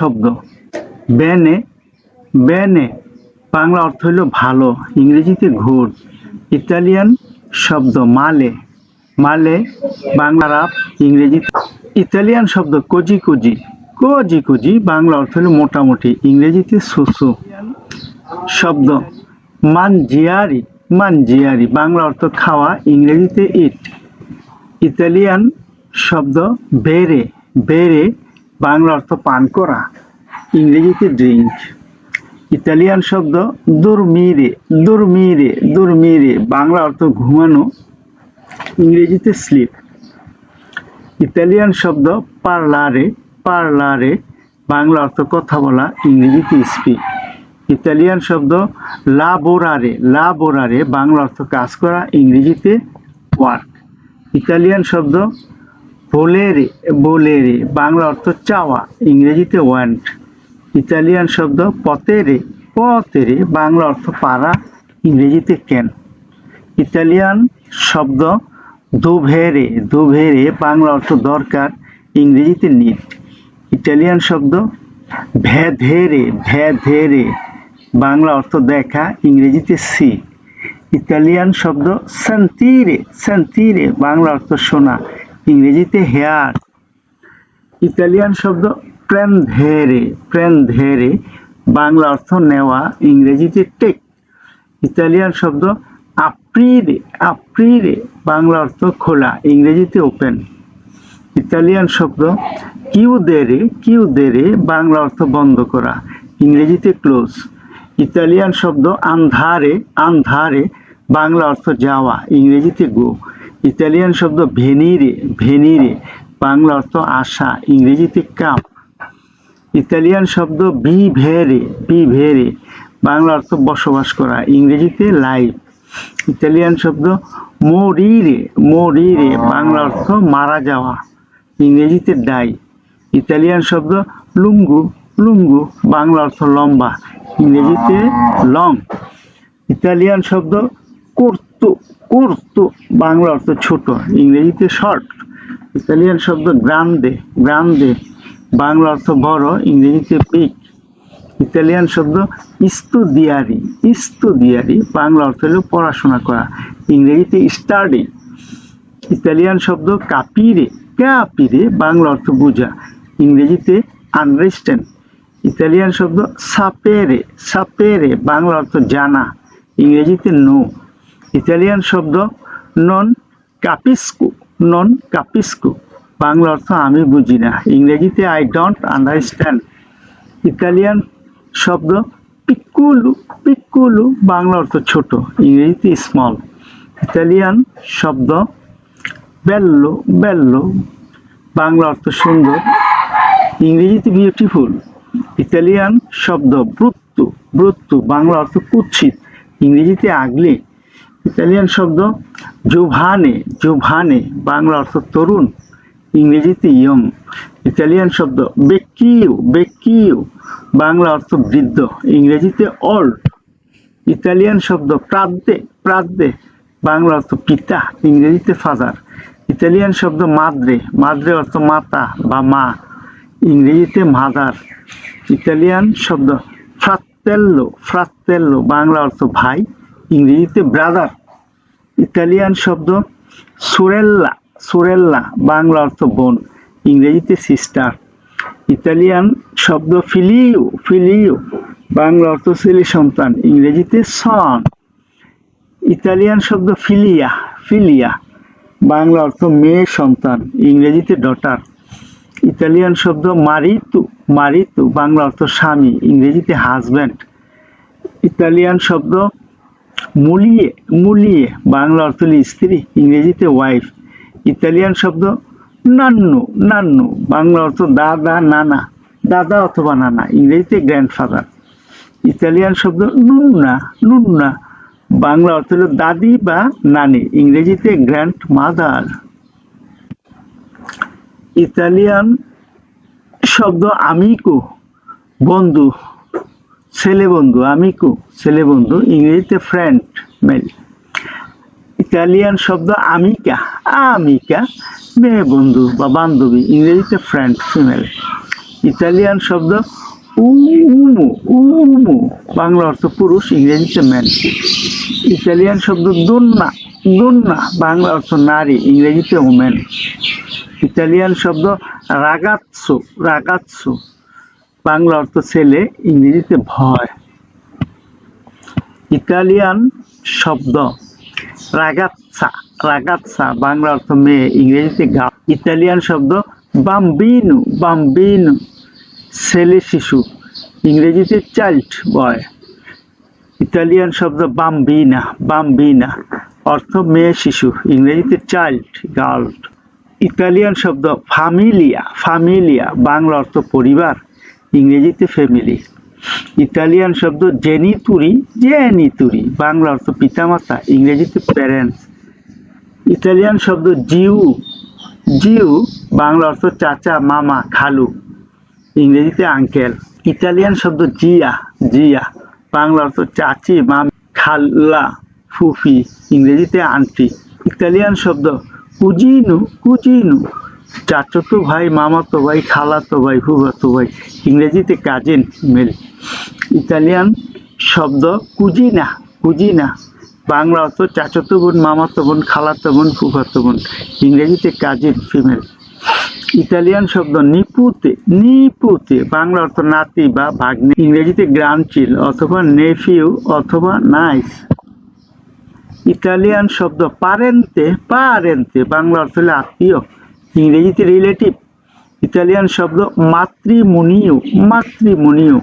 শব্দ বেনে বেনে বাংলা অর্থ হইল ভালো, ইংরেজিতে গুড। ইতালিয়ান শব্দ মালে মালে বাংলা রাপ, ইংরেজিতে ইতালিয়ান শব্দ cosy cosy cosy cosy Bangla অর্থ হলো মোটামুটি, ইংরেজিতে সুসু। শব্দ মানজিয়ারি মানজিয়ারি বাংলা অর্থ খাওয়া, ইংরেজিতে ইট। ইতালিয়ান শব্দ বেরে বেরে বাংলা অর্থ পান করা, ইংরেজিতে ড্রিঙ্ক। ইতালিয়ান শব্দ দুর্মিরে দুর্মিরে দুর্মিরে বাংলা অর্থ ঘুমানো, ইংরেজিতে স্লিপ। ইতালিয়ান শব্দ পার্লারে পার্লারে বাংলা অর্থ কথা বলা, ইংরেজিতে স্পিক। ইতালিয়ান শব্দ লাবোরারে লাবোরারে বাংলা অর্থ কাজ করা, ইংরেজিতে ওয়ার্ক। ইতালিয়ান শব্দ বোলেরে বোলেরে বাংলা অর্থ চাওয়া, ইংরেজিতে ওয়ান্ট। ইতালিয়ান শব্দ পতেরে পতেরে বাংলা অর্থ পারা, ইংরেজিতে ক্যান। ইতালিয়ান শব্দ দুভেরে দুভেরে বাংলা অর্থ দরকার, ইংরেজিতে নিড। ইটালিয়ান শব্দ ভেধেরে ভেধেরে বাংলা অর্থ দেখা, ইংরেজিতে সি। ইতালিয়ান শব্দ সেন্তিরে সেন্তিরে বাংলা অর্থ শোনা, ইংরেজিতে হেয়ার। ইতালিয়ান শব্দ প্রেনধেরে প্রেনধেরে বাংলা অর্থ নেওয়া, ইংরেজিতে টেক। ইতালিয়ান শব্দ আপ্রিরে আপ্রিরে বাংলা অর্থ খোলা, ইংরেজিতে ওপেন। ইতালিয়ান শব্দ কিউদেরে কিউদেরে বাংলা অর্থ বন্ধ করা, ইংরেজিতে ক্লোজ। ইতালিয়ান শব্দ আন্ধারে আন্ধারে বাংলা অর্থ যাওয়া, ইংরেজিতে গো। ইতালিয়ান শব্দ ভেনিরে ভেনিরে বাংলা অর্থ আসা, ইংরেজিতে কাম। ইতালিয়ান শব্দ বিভেরে বিভেরে বাংলা অর্থ বসবাস করা, ইংরেজিতে লাইভ। ইতালিয়ান শব্দ মরিরে মরিরে বাংলা অর্থ মারা যাওয়া, ইংরেজিতে ডাই। ইতালিয়ান শব্দ লুঙ্গু লুঙ্গু বাংলা অর্থ লম্বা, ইংরেজিতে লং। ইতালিয়ান শব্দ কুর্তু কুর্তু বাংলা অর্থ ছোট, ইংরেজিতে শর্ট। ইতালিয়ান শব্দ গ্রান্দে গ্রান্দে বাংলা অর্থ বড়, ইংরেজিতে বিগ। ইতালিয়ান শব্দ ইস্তুদিয়ারি ইস্তুদিয়ারি বাংলা অর্থ হল পড়াশোনা করা, ইংরেজিতে স্টাডি। ইতালিয়ান শব্দ কাপিরে ক্যাপিরে বাংলা অর্থ বোঝা, ইংরেজিতে আন্ডারস্ট্যান্ড। ইতালিয়ান শব্দ সাপেরে সাপেরে বাংলা অর্থ জানা, ইংরেজিতে নো। ইতালিয়ান শব্দ নন কাপিস্কু নন কাপিস্কু বাংলা অর্থ আমি বুঝি না, ইংরেজিতে আই ডোন্ট আন্ডারস্ট্যান্ড। ইতালিয়ান শব্দ পিকুলু পিকুলু বাংলা অর্থ ছোট, ইংরেজিতে স্মল। ইতালিয়ান শব্দ বেল্লো বেল্লো বাংলা অর্থ সুন্দর, ইংরেজিতে বিউটিফুল। ইতালিয়ান শব্দ ব্রুত্তু ব্রুত্তু বাংলা অর্থ কুৎসিত, ইংরেজিতে আগলি। ইতালিয়ান শব্দ জোভানে জোভানে বাংলা অর্থ তরুণ, ইংরেজিতে ইয়ং। ইতালিয়ান শব্দ বেকিউ বেকিউ বাংলা অর্থ বৃদ্ধ, ইংরেজিতে ওল্ড। ইতালিয়ান শব্দ প্রাদ্দে প্রাদ্দে বাংলা অর্থ পিতা, ইংরেজিতে ফাদার। ইতালিয়ান শব্দ মাদ্রে মাদ্রে অর্থ মাতা বা মা, ইংরেজিতে মাদার। ইতালিয়ান শব্দ ফ্রাত্তেল্লো ফ্রাত্তেল্লো বাংলা অর্থ ভাই, ইংরেজিতে ব্রাদার। ইতালিয়ান শব্দ সুরেল্লা সুরেল্লা বাংলা অর্থ বোন, ইংরেজিতে সিস্টার। ইতালিয়ান শব্দ ফিলিও ফিলিও বাংলা অর্থ ছেলে সন্তান, ইংরেজিতে সন। ইতালিয়ান শব্দ ফিলিয়া ফিলিয়া বাংলা অর্থ মেয়ে সন্তান, ইংরেজিতে ডটার। ইতালিয়ান শব্দ মারিতু মারিতু বাংলা অর্থ স্বামী, ইংরেজিতে হাজব্যান্ড। ইতালিয়ান শব্দ মুলিয়ে মুলিয়ে বাংলা অর্থ স্ত্রী, ইংরেজিতে ওয়াইফ। ইতালিয়ান শব্দ নান্নু নান্নু বাংলা অর্থ দাদা নানা দাদা অথবা নানা, ইংরেজিতে গ্র্যান্ডফাদার। ইতালিয়ান শব্দ নুন্না নুন্না বাংলা অর্থ হল দাদি বা নানি, ইংরেজিতে গ্র্যান্ড মাদার। ইতালিয়ান শব্দ আমিকো বন্ধু ছেলে বন্ধু, আমিকো ছেলে বন্ধু, ইংরেজিতে ফ্রেন্ড মেল। ইতালিয়ান শব্দ আমিকা আমিকা মেয়ে বন্ধু বা বান্ধবী, ইংরেজিতে ফ্রেন্ড ফিমেল। ইতালিয়ান শব্দ উমো, উমো বাংলা অর্থ পুরুষ, ইংরেজিতে ম্যান। ইতালিয়ান শব্দ দোন্না, দোন্না বাংলা অর্থ নারী, ইংরেজিতে ওমেন। ইতালিয়ান শব্দ রাগাৎসো, রাগাৎসো বাংলা অর্থ ছেলে, ইংরেজিতে ভয়। ইতালিয়ান শব্দ রাগাৎসা, রাগাৎসা বাংলা অর্থ মেয়ে, ইংরেজিতে গার্ল। ইতালিয়ান শব্দ বাম্বিনো, বাম্বিনো ছেলে শিশু, ইংরেজিতে চাইল্ড বয়। ইতালিয়ান শব্দ বাম্বিনা, বাম্বিনা অর্থ মেয়ে শিশু, ইংরেজিতে চাইল্ড গার্ল। ইতালিয়ান শব্দ ফামিলিয়া, ফামিলিয়া বাংলা অর্থ পরিবার, ইংরেজিতে ফ্যামিলি। ইতালিয়ান শব্দ জেনিতুরি, জেনিতুরি বাংলা অর্থ পিতামাতা, ইংরেজিতে প্যারেন্টস। ইতালিয়ান শব্দ জিউ, জিউ বাংলা অর্থ চাচা, মামা, খালু, ইংরেজিতে আঙ্কেল। ইতালিয়ান শব্দ জিয়া, জিয়া বাংলা অর্থ চাচি, মামি, খালা, ফুফি, ইংরেজিতে আন্টি। ইতালিয়ান শব্দ কুজিনু, কুজিনু চাচাতো ভাই, মামাতো ভাই, খালাতো ভাই, ফুফাতো ভাই, ইংরেজিতে কাজিন মেল। ইতালিয়ান শব্দ কুজিনা, কুজিনা বাংলা অর্থ চাচাতো বোন, মামাতো বোন, খালাতো বোন, ফুফাতো বোন, ইংরেজিতে কাজিন ফিমেল। ইতালিয়ান শব্দ নিপুতে, নিপুতে বাংলা অর্থ নাতি বা ভাগ্নে, ইংরেজিতে গ্র্যান্ডচিল অথবা নেফিউ অথবা নাইস। ইতালিয়ান শব্দ পারেন্তে, পারেন্তে বাংলা অর্থ হলো আত্মীয়, ইংরেজিতে রিলেটিভ। ইতালিয়ান শব্দ মাতৃমুনিও, মাতৃমুনিও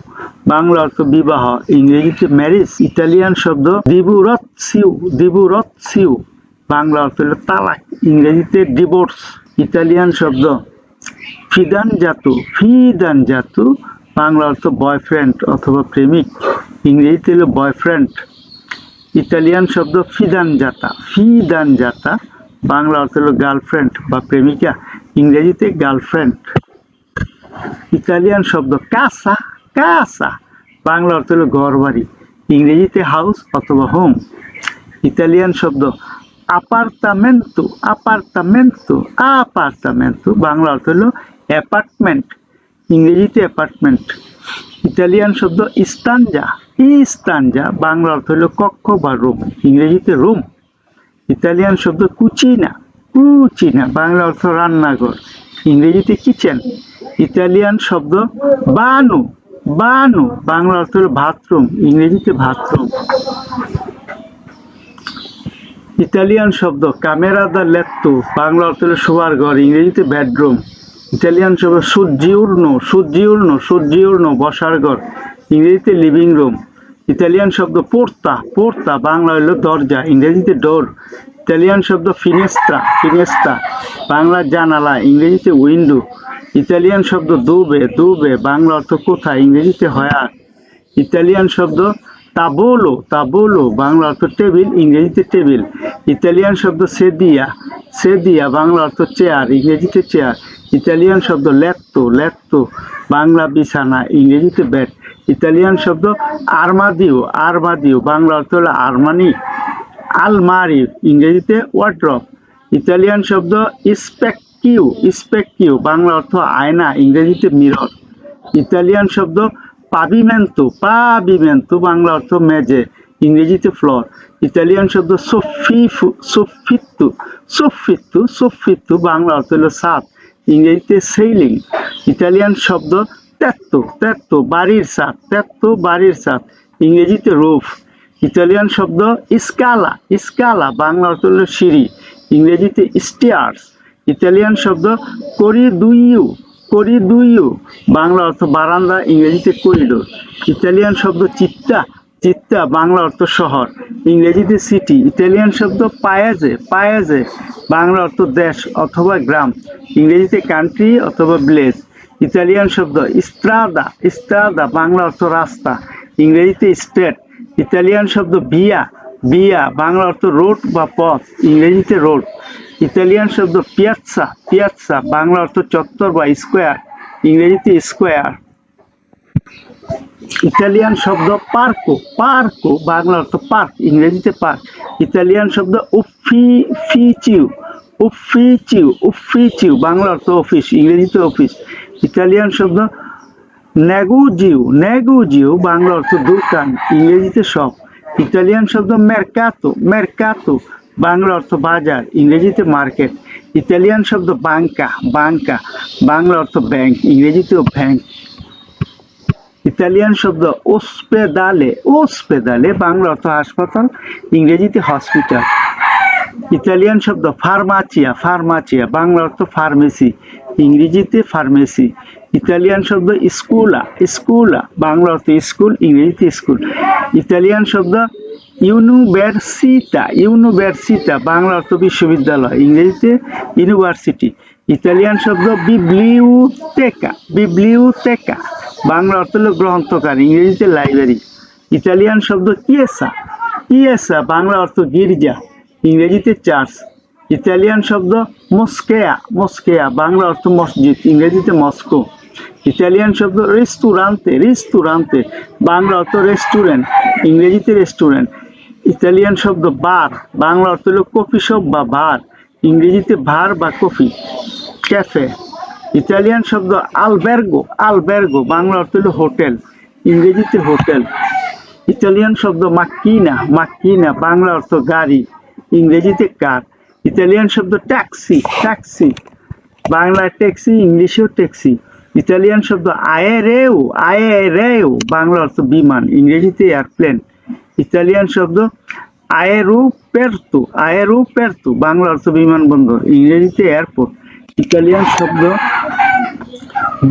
বাংলা অর্থ বিবাহ, ইংরেজিতে ম্যারেজ। ইতালিয়ান শব্দ দিবুরৎসিউ, দিবুরৎসিউ বাংলা অর্থ হলো তালাক, ইংরেজিতে ডিভোর্স। ইতালিয়ান শব্দ ফিদানজাতু, ফিদানজাতু বাংলা অর্থ বয়ফ্রেন্ড অথবা প্রেমিক, ইংরেজিতে হলো বয়ফ্রেন্ড। ইতালিয়ান শব্দ ফিদানজাতা, ফিদানজাতা বাংলা অর্থ হলো গার্লফ্রেন্ড বা প্রেমিকা, ইংরেজিতে গার্লফ্রেন্ড। ইতালিয়ান শব্দ কাসা, কাসা বাংলা অর্থ হলো ঘর বাড়ি, ইংরেজিতে হাউস অথবা হোম। ইতালিয়ান শব্দ আপার্তামেন্তো, আপার্তামেন্তো, আপার্তামেন্তো বাংলা অর্থ হলো অ্যাপার্টমেন্ট, ইংরেজিতে অ্যাপার্টমেন্ট। ইতালিয়ান শব্দ ইস্তানজা, ইস্তানজা বাংলা অর্থ হলো কক্ষ বা রুম, ইংরেজিতে রুম। ইতালিয়ান শব্দ কুচিনা, কুচিনা বাংলা অর্থ রান্নাঘর, ইংরেজিতে কিচেন। ইতালিয়ান শব্দ বানু, বানু বাংলা অর্থ হলো বাথরুম, ইংরেজিতে বাথরুম। ইতালিয়ান শব্দ ক্যামেরা দা লেত্তো বাংলা অর্থ হলো শোয়ার ঘর, ইংরেজিতে বেডরুম। ইতালিয়ান শব্দ সুজ্জিউর্নো, সুজ্জিউর্নো, সুজ্জিউর্নো বসার ঘর, ইংরেজিতে লিভিং রুম। ইতালিয়ান শব্দ পোর্তা, পোর্তা বাংলা হলো দরজা, ইংরেজিতে ডোর। ইতালিয়ান শব্দ ফিনেস্ত্রা, ফিনেস্ত্রা বাংলা জানালা, ইংরেজিতে উইন্ডো। ইতালিয়ান শব্দ দুবে, দুবে বাংলা অর্থ কোথায়, ইংরেজিতে হয়ার। ইতালিয়ান শব্দ তাবোলো, তাবোলো বাংলা অর্থ টেবিল, ইংরেজিতে টেবিল। ইতালিয়ান শব্দ সেদিয়া, সেদিয়া বাংলা অর্থ চেয়ার, ইংরেজিতে চেয়ার। ইতালিয়ান শব্দ লেত্তো, লেত্তো বাংলা বিছানা, ইংরেজিতে বেড। ইতালিয়ান শব্দ আরমাদিও, আরমাদিও বাংলা অর্থ হলো আরমানি, আলমারি, ইংরেজিতে ওয়ার্ড্রপ। ইতালিয়ান শব্দ স্পেকিউ, স্পেকিউ বাংলা অর্থ আয়না, ইংরেজিতে মিরর। ইতালিয়ান শব্দ পাবিমেন্তো, পাবিমেন্তো বাংলা অর্থ মেঝে, ইংরেজিতে ফ্লোর। ইতালিয়ান শব্দ সোফিফু, সোফিত্তু, সোফিত্তু, সোফিত্তু বাংলা অর্থ হলো ছাদ, ইংরেজিতে সেইলিং। ইতালিয়ান শব্দ তেত্তো, তেত্তো বাড়ির ছাদ, তেত্তো বাড়ির ছাদ, ইংরেজিতে রুফ। ইতালিয়ান শব্দ স্কালা, স্কালা বাংলা অর্থ হলো সিঁড়ি, ইংরেজিতে স্টেয়ার্স। ইতালিয়ান শব্দ করিদুইউ, করিদুইউ বাংলা অর্থ বারান্দা, ইংরেজিতে করিডোর। ইতালিয়ান শব্দ চিত্তা, চিত্তা বাংলা অর্থ শহর, ইংরেজিতে সিটি। ইতালিয়ান শব্দ পায়েজে, পায়েজে বাংলা অর্থ দেশ অথবা গ্রাম, ইংরেজিতে কান্ট্রি অথবা ভিলেজ। ইতালিয়ান শব্দ স্ট্রাদা, স্ট্রাদা বাংলা অর্থ রাস্তা, ইংরেজিতে স্ট্রেট। ইতালিয়ান শব্দ বিয়া, বিয়া বাংলা অর্থ রোড বা পথ, ইংরেজিতে রোড। ইতালিয়ান শব্দ পিয়াৎসা, পিয়াৎসা বাংলা অর্থ চত্বর বা স্কোয়ার, ইংরেজিতে স্কোয়ার। ইতালিয়ান শব্দ পার্কো, পার্কো বাংলা অর্থ পার্ক, ইংরেজিতে পার্ক। ইতালিয়ান শব্দ উফিচিউ, উফিচিউ, উফিচিউ বাংলা অর্থ অফিস, ইংরেজিতে অফিস। ইতালিয়ান শব্দ নেগুজিও, নেগুজিও বাংলা অর্থ দোকান, ইংরেজিতে শপ। ইতালিয়ান শব্দ মেরকাতো, মেরকাতো বাংলা অর্থ বাজার, ইংরেজিতে মার্কেট। ইতালিয়ান শব্দ বাঙ্কা, বাঙ্কা বাংলা অর্থ ব্যাংক, ইংরেজিতেও ব্যাংক। ইতালিয়ান শব্দ ওস্পেদালে, ওস্পেদালে বাংলা অর্থ হাসপাতাল, ইংরেজিতে হসপিটাল। ইতালিয়ান শব্দ ফার্মাচিয়া, ফার্মাচিয়া বাংলা অর্থ ফার্মেসি, ইংরেজিতে ফার্মেসি। ইতালিয়ান শব্দ স্কুলা, স্কুলা বাংলা অর্থ স্কুল, ইংরেজিতে স্কুল। ইতালিয়ান শব্দ ইউনিভার্সিটা, ইউনিভার্সিটা বাংলা অর্থ বিশ্ববিদ্যালয়, ইংরেজিতে ইউনিভার্সিটি। ইতালিয়ান শব্দ বিবলিওতেকা, বিবলিওতেকা বাংলা অর্থ হল গ্রন্থকার, ইংরেজিতে লাইব্রেরি। ইতালিয়ান শব্দ কিয়েসা, কিয়েসা বাংলা অর্থ গির্জা, ইংরেজিতে চার্চ। ইতালিয়ান শব্দ মস্কেয়া, মস্কেয়া বাংলা অর্থ মসজিদ, ইংরেজিতে মস্কো। ইতালিয়ান শব্দ রেস্টুরান্তে, রেস্টুরান্তে বাংলা অর্থ রেস্টুরেন্ট, ইংরেজিতে রেস্টুরেন্ট। ইতালিয়ান শব্দ বার, বাংলা অর্থ হল কফি শপ বা বার, ইংরেজিতে বার বা কফি, ক্যাফে। ইতালিয়ান শব্দ আলবের্গো, আলবের্গো বাংলা অর্থ হল হোটেল, ইংরেজিতে হোটেল। ইতালিয়ান শব্দ মাক্কিনা, মাক্কিনা বাংলা অর্থ গাড়ি, ইংরেজিতে কার। ইতালিয়ান শব্দ ট্যাক্সি, ট্যাক্সি বাংলা ট্যাক্সি, ইংলিশেও ট্যাক্সি। ইতালিয়ান শব্দ আয়েরেও, আয়েরেও বাংলা অর্থ বিমান, ইংরেজিতে এয়ারপ্লেন। ইতালিয়ান শব্দ আয়েরোপের্তো, আয়েরোপের্তো বাংলা অর্থ বিমানবন্দর, ইংরেজিতে এয়ারপোর্ট। ইতালিয়ান শব্দ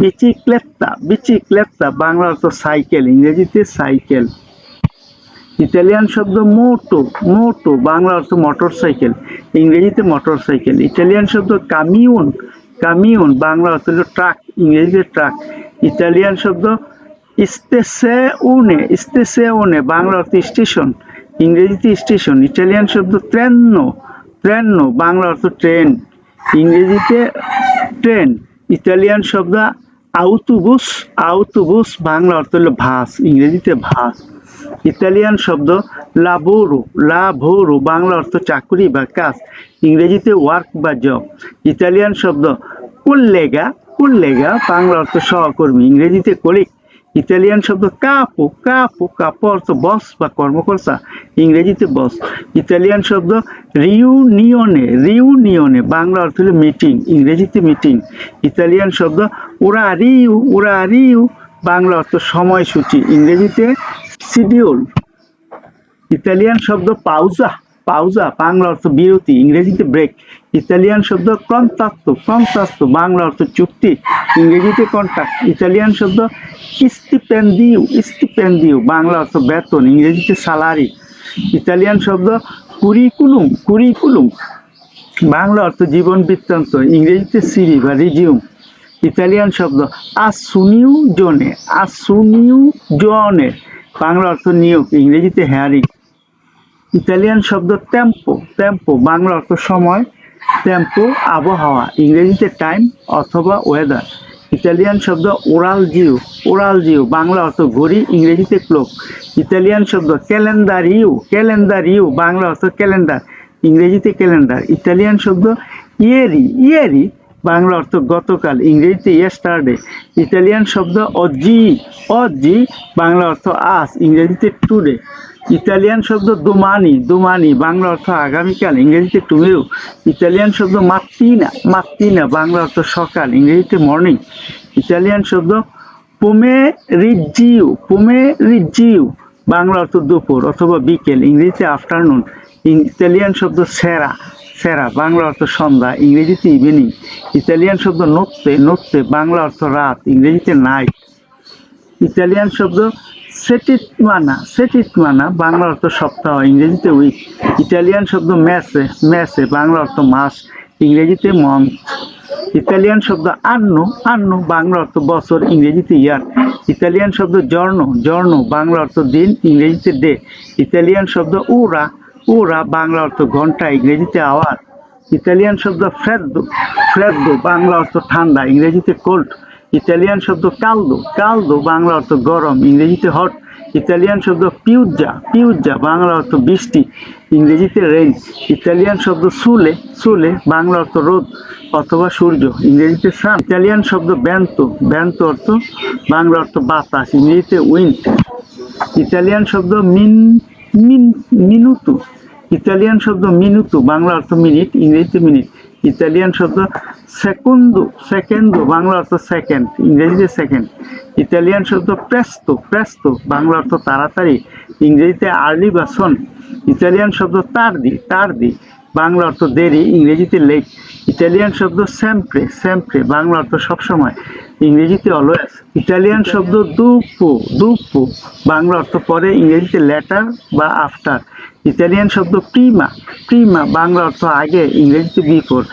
বিচিক্লেত্তা, বিচিক্লেত্তা বাংলা অর্থ সাইকেল, ইংরেজিতে সাইকেল। ইতালিয়ান শব্দ মোটো, মোটো বাংলা অর্থ মোটর সাইকেল, ইংরেজিতে মোটর সাইকেল। ইতালিয়ান শব্দ কামিউন, কামিউন বাংলা অর্থ হল ট্রাক, ইংরেজিতে ট্রাক। ইতালিয়ান শব্দ স্টেসিওনে, স্টেসিওনে বাংলা অর্থ স্টেশন, ইংরেজিতে স্টেশন। ইটালিয়ান শব্দ ট্রেনো, ট্রেনো বাংলা অর্থ ট্রেন, ইংরেজিতে ট্রেন। ইতালিয়ান শব্দ আউটোবুস, আউটোবুস বাংলা অর্থ হল বাস, ইংরেজিতে বাস। ইতালিয়ান শব্দ লাবোরো, লাবোরো বাংলা অর্থ চাকুরি বা কাজ, ইংরেজিতে ওয়ার্ক বা জব। ইতালিয়ান শব্দ কোল্লেগা, কোল্লেগা বাংলা অর্থ সহকর্মী, ইংরেজিতে কলিগ। ইতালিয়ান শব্দ কাপো, কাপো কাপো অর্থ বস বা কর্মকর্তা, ইংরেজিতে বস। ইতালিয়ান শব্দ রিউনিয়নে, রিউনিয়নে বাংলা অর্থ হল মিটিং, ইংরেজিতে মিটিং। ইতালিয়ান শব্দ ওরারিউ, ওরারিউ বাংলা অর্থ সময়সূচি, ইংরেজিতে শিডিউল। ইতালিয়ান শব্দ পাউজা, পাউজা বাংলা অর্থ বিরতি, ইংরেজিতে ব্রেক। ইতালিয়ান শব্দ কন্টাক্টো, কন্টাক্টো বাংলা অর্থ চুক্তি, ইংরেজিতে কন্ট্রাক্ট। ইতালিয়ান শব্দ স্টিপেন্ডিও, স্টিপেন্ডিও বাংলা অর্থ বেতন, ইংরেজিতে স্যালারি। ইতালিয়ান শব্দ কুরিকুলুম, কুরিকুলুম বাংলা অর্থ জীবন বৃত্তান্ত, ইংরেজিতে সিরি বা রিজিউম। ইতালিয়ান শব্দ আসুনিউ জোনে, আসুনিউ জোনে বাংলা অর্থ নিয়োগ, ইংরেজিতে হেয়ারিং। ইতালিয়ান শব্দ টেম্পো, টেম্পো বাংলা অর্থ সময়, টেম্পো আবহাওয়া, ইংরেজিতে টাইম অথবা ওয়েদার। ইতালিয়ান শব্দ ওরালজিও, ওরালজিও বাংলা অর্থ ঘড়ি, ইংরেজিতে ক্লক। ইতালিয়ান শব্দ ক্যালেন্ডারিও, ক্যালেন্ডারিও বাংলা অর্থ ক্যালেন্ডার, ইংরেজিতে ক্যালেন্ডার। ইতালিয়ান শব্দ ইয়েরি, ইয়েরি বাংলা অর্থ গতকাল, ইংরেজিতে ইয়েস্টারডে। ইতালিয়ান শব্দ অজি, অজি বাংলা অর্থ আজ, ইংরেজিতে টুডে। ইতালিয়ান শব্দ দোমানি, দোমানি বাংলা অর্থ আগামীকাল, ইংরেজিতে টুমেরো। ইতালিয়ান শব্দ মাত্তিনা, মাত্তিনা বাংলা অর্থ সকাল, ইংরেজিতে মর্নিং। ইতালিয়ান শব্দ পোমেরিজিও, পোমেরিজিও বাংলা অর্থ দুপুর অথবা বিকেল, ইংরেজিতে আফটারনুন। ইতালিয়ান শব্দ সেরা, সেরা বাংলা অর্থ সন্ধ্যা, ইংরেজিতে ইভিনিং। ইতালিয়ান শব্দ নোত্তে, নোত্তে বাংলা অর্থ রাত, ইংরেজিতে নাইট। ইতালিয়ান শব্দ সেটিটমানা, সেটিটমানা বাংলা অর্থ সপ্তাহ, ইংরেজিতে উইক। ইতালিয়ান শব্দ মেসে, মেসে বাংলা অর্থ মাস, ইংরেজিতে মন্থ। ইতালিয়ান শব্দ আন্নো, আন্নো বাংলা অর্থ বছর, ইংরেজিতে ইয়ার। ইতালিয়ান শব্দ জর্ন, জর্ন বাংলা অর্থ দিন, ইংরেজিতে ডে। ইতালিয়ান শব্দ উরা, উরা বাংলা অর্থ ঘন্টা, ইংরেজিতে আওয়ার। ইতালিয়ান শব্দ ফ্রেদ্দো, ফ্রেদ্দো বাংলা অর্থ ঠান্ডা, ইংরেজিতে কোল্ড। ইতালিয়ান শব্দ কালদো, কালদো বাংলা অর্থ গরম, ইংরেজিতে হট। ইতালিয়ান শব্দ পিউজ্জা, পিউজ্জা বাংলা অর্থ বৃষ্টি, ইংরেজিতে রেইন। ইতালিয়ান শব্দ সুলে, সুলে বাংলা অর্থ রোদ অথবা সূর্য, ইংরেজিতে সান। ইতালিয়ান শব্দ ব্যান্তো, ব্যান্তো অর্থ বাংলা অর্থ বাতাস, ইংরেজিতে উইন্ড। ইতালিয়ান শব্দ মিনুতু, ইতালিয়ান শব্দ মিনুতু বাংলা অর্থ মিনিট, ইংরেজিতে মিনিট। ইতালিয়ান শব্দ সেকুন্দো, সেকেন্ডো বাংলা অর্থ সেকেন্ড, ইংরেজিতে সেকেন্ড। ইতালিয়ান শব্দ প্রেস্তো, প্রেস্তো বাংলা অর্থ তাড়াতাড়ি, ইংরেজিতে আর্লি বা সন। ইতালিয়ান শব্দ তার্দি, তার্দি বাংলা অর্থ দেরি, ইংরেজিতে লেট। ইতালিয়ান শব্দ সেম্প্রে, সেম্প্রে বাংলা অর্থ সবসময়, ইংরেজিতে অলওয়েজ। ইতালিয়ান শব্দ দুপো, দুপো বাংলা অর্থ পরে, ইংরেজিতে লেটার বা আফটার। ইতালিয়ান শব্দ প্রিমা, প্রিমা বাংলা অর্থ আগে, ইংরেজিতে বিফোর।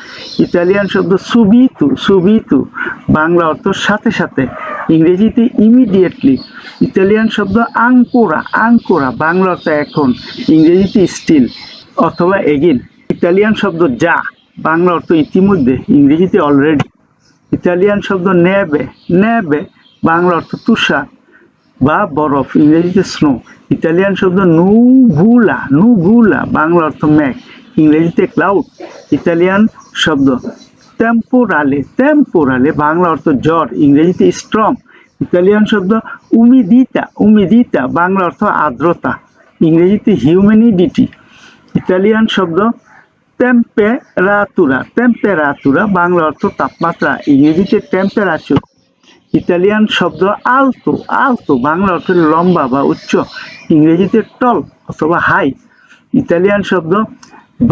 ইতালিয়ান শব্দ সুবিতু, সুবিতু বাংলা অর্থ সাথে সাথে, ইংরেজিতে ইমিডিয়েটলি। ইতালিয়ান শব্দ আঙ্কোরা, আঙ্কোরা বাংলা অর্থ এখন, ইংরেজিতে স্টিল অথবা এগিন। ইতালিয়ান শব্দ যা বাংলা অর্থ ইতিমধ্যে, ইংরেজিতে অলরেডি। ইতালিয়ান শব্দ নেবে, নেবে বাংলা অর্থ তুষার বা বরফ, ইংরেজিতে স্নো। ইতালিয়ান শব্দ নুভুলা, নুভুলা বাংলা অর্থ মেঘ, ইংরেজিতে ক্লাউড। ইতালিয়ান শব্দ টেম্পোরালে, টেম্পোরালে বাংলা অর্থ জ্বর, ইংরেজিতে স্ট্রং। ইতালিয়ান শব্দ উমিদিতা, উমিদিতা বাংলা অর্থ আর্দ্রতা, ইংরেজিতে হিউম্যানিডিটি। ইতালিয়ান শব্দ টেম্পেরাতুরা, টেম্পেরাতুরা বাংলা অর্থ তাপমাত্রা, ইংরেজিতে টেম্পারেচার। ইতালিয়ান শব্দ আলতো, আলতো বাংলা অর্থ লম্বা বা উচ্চ, ইংরেজিতে টল অথবা হাই। ইতালিয়ান শব্দ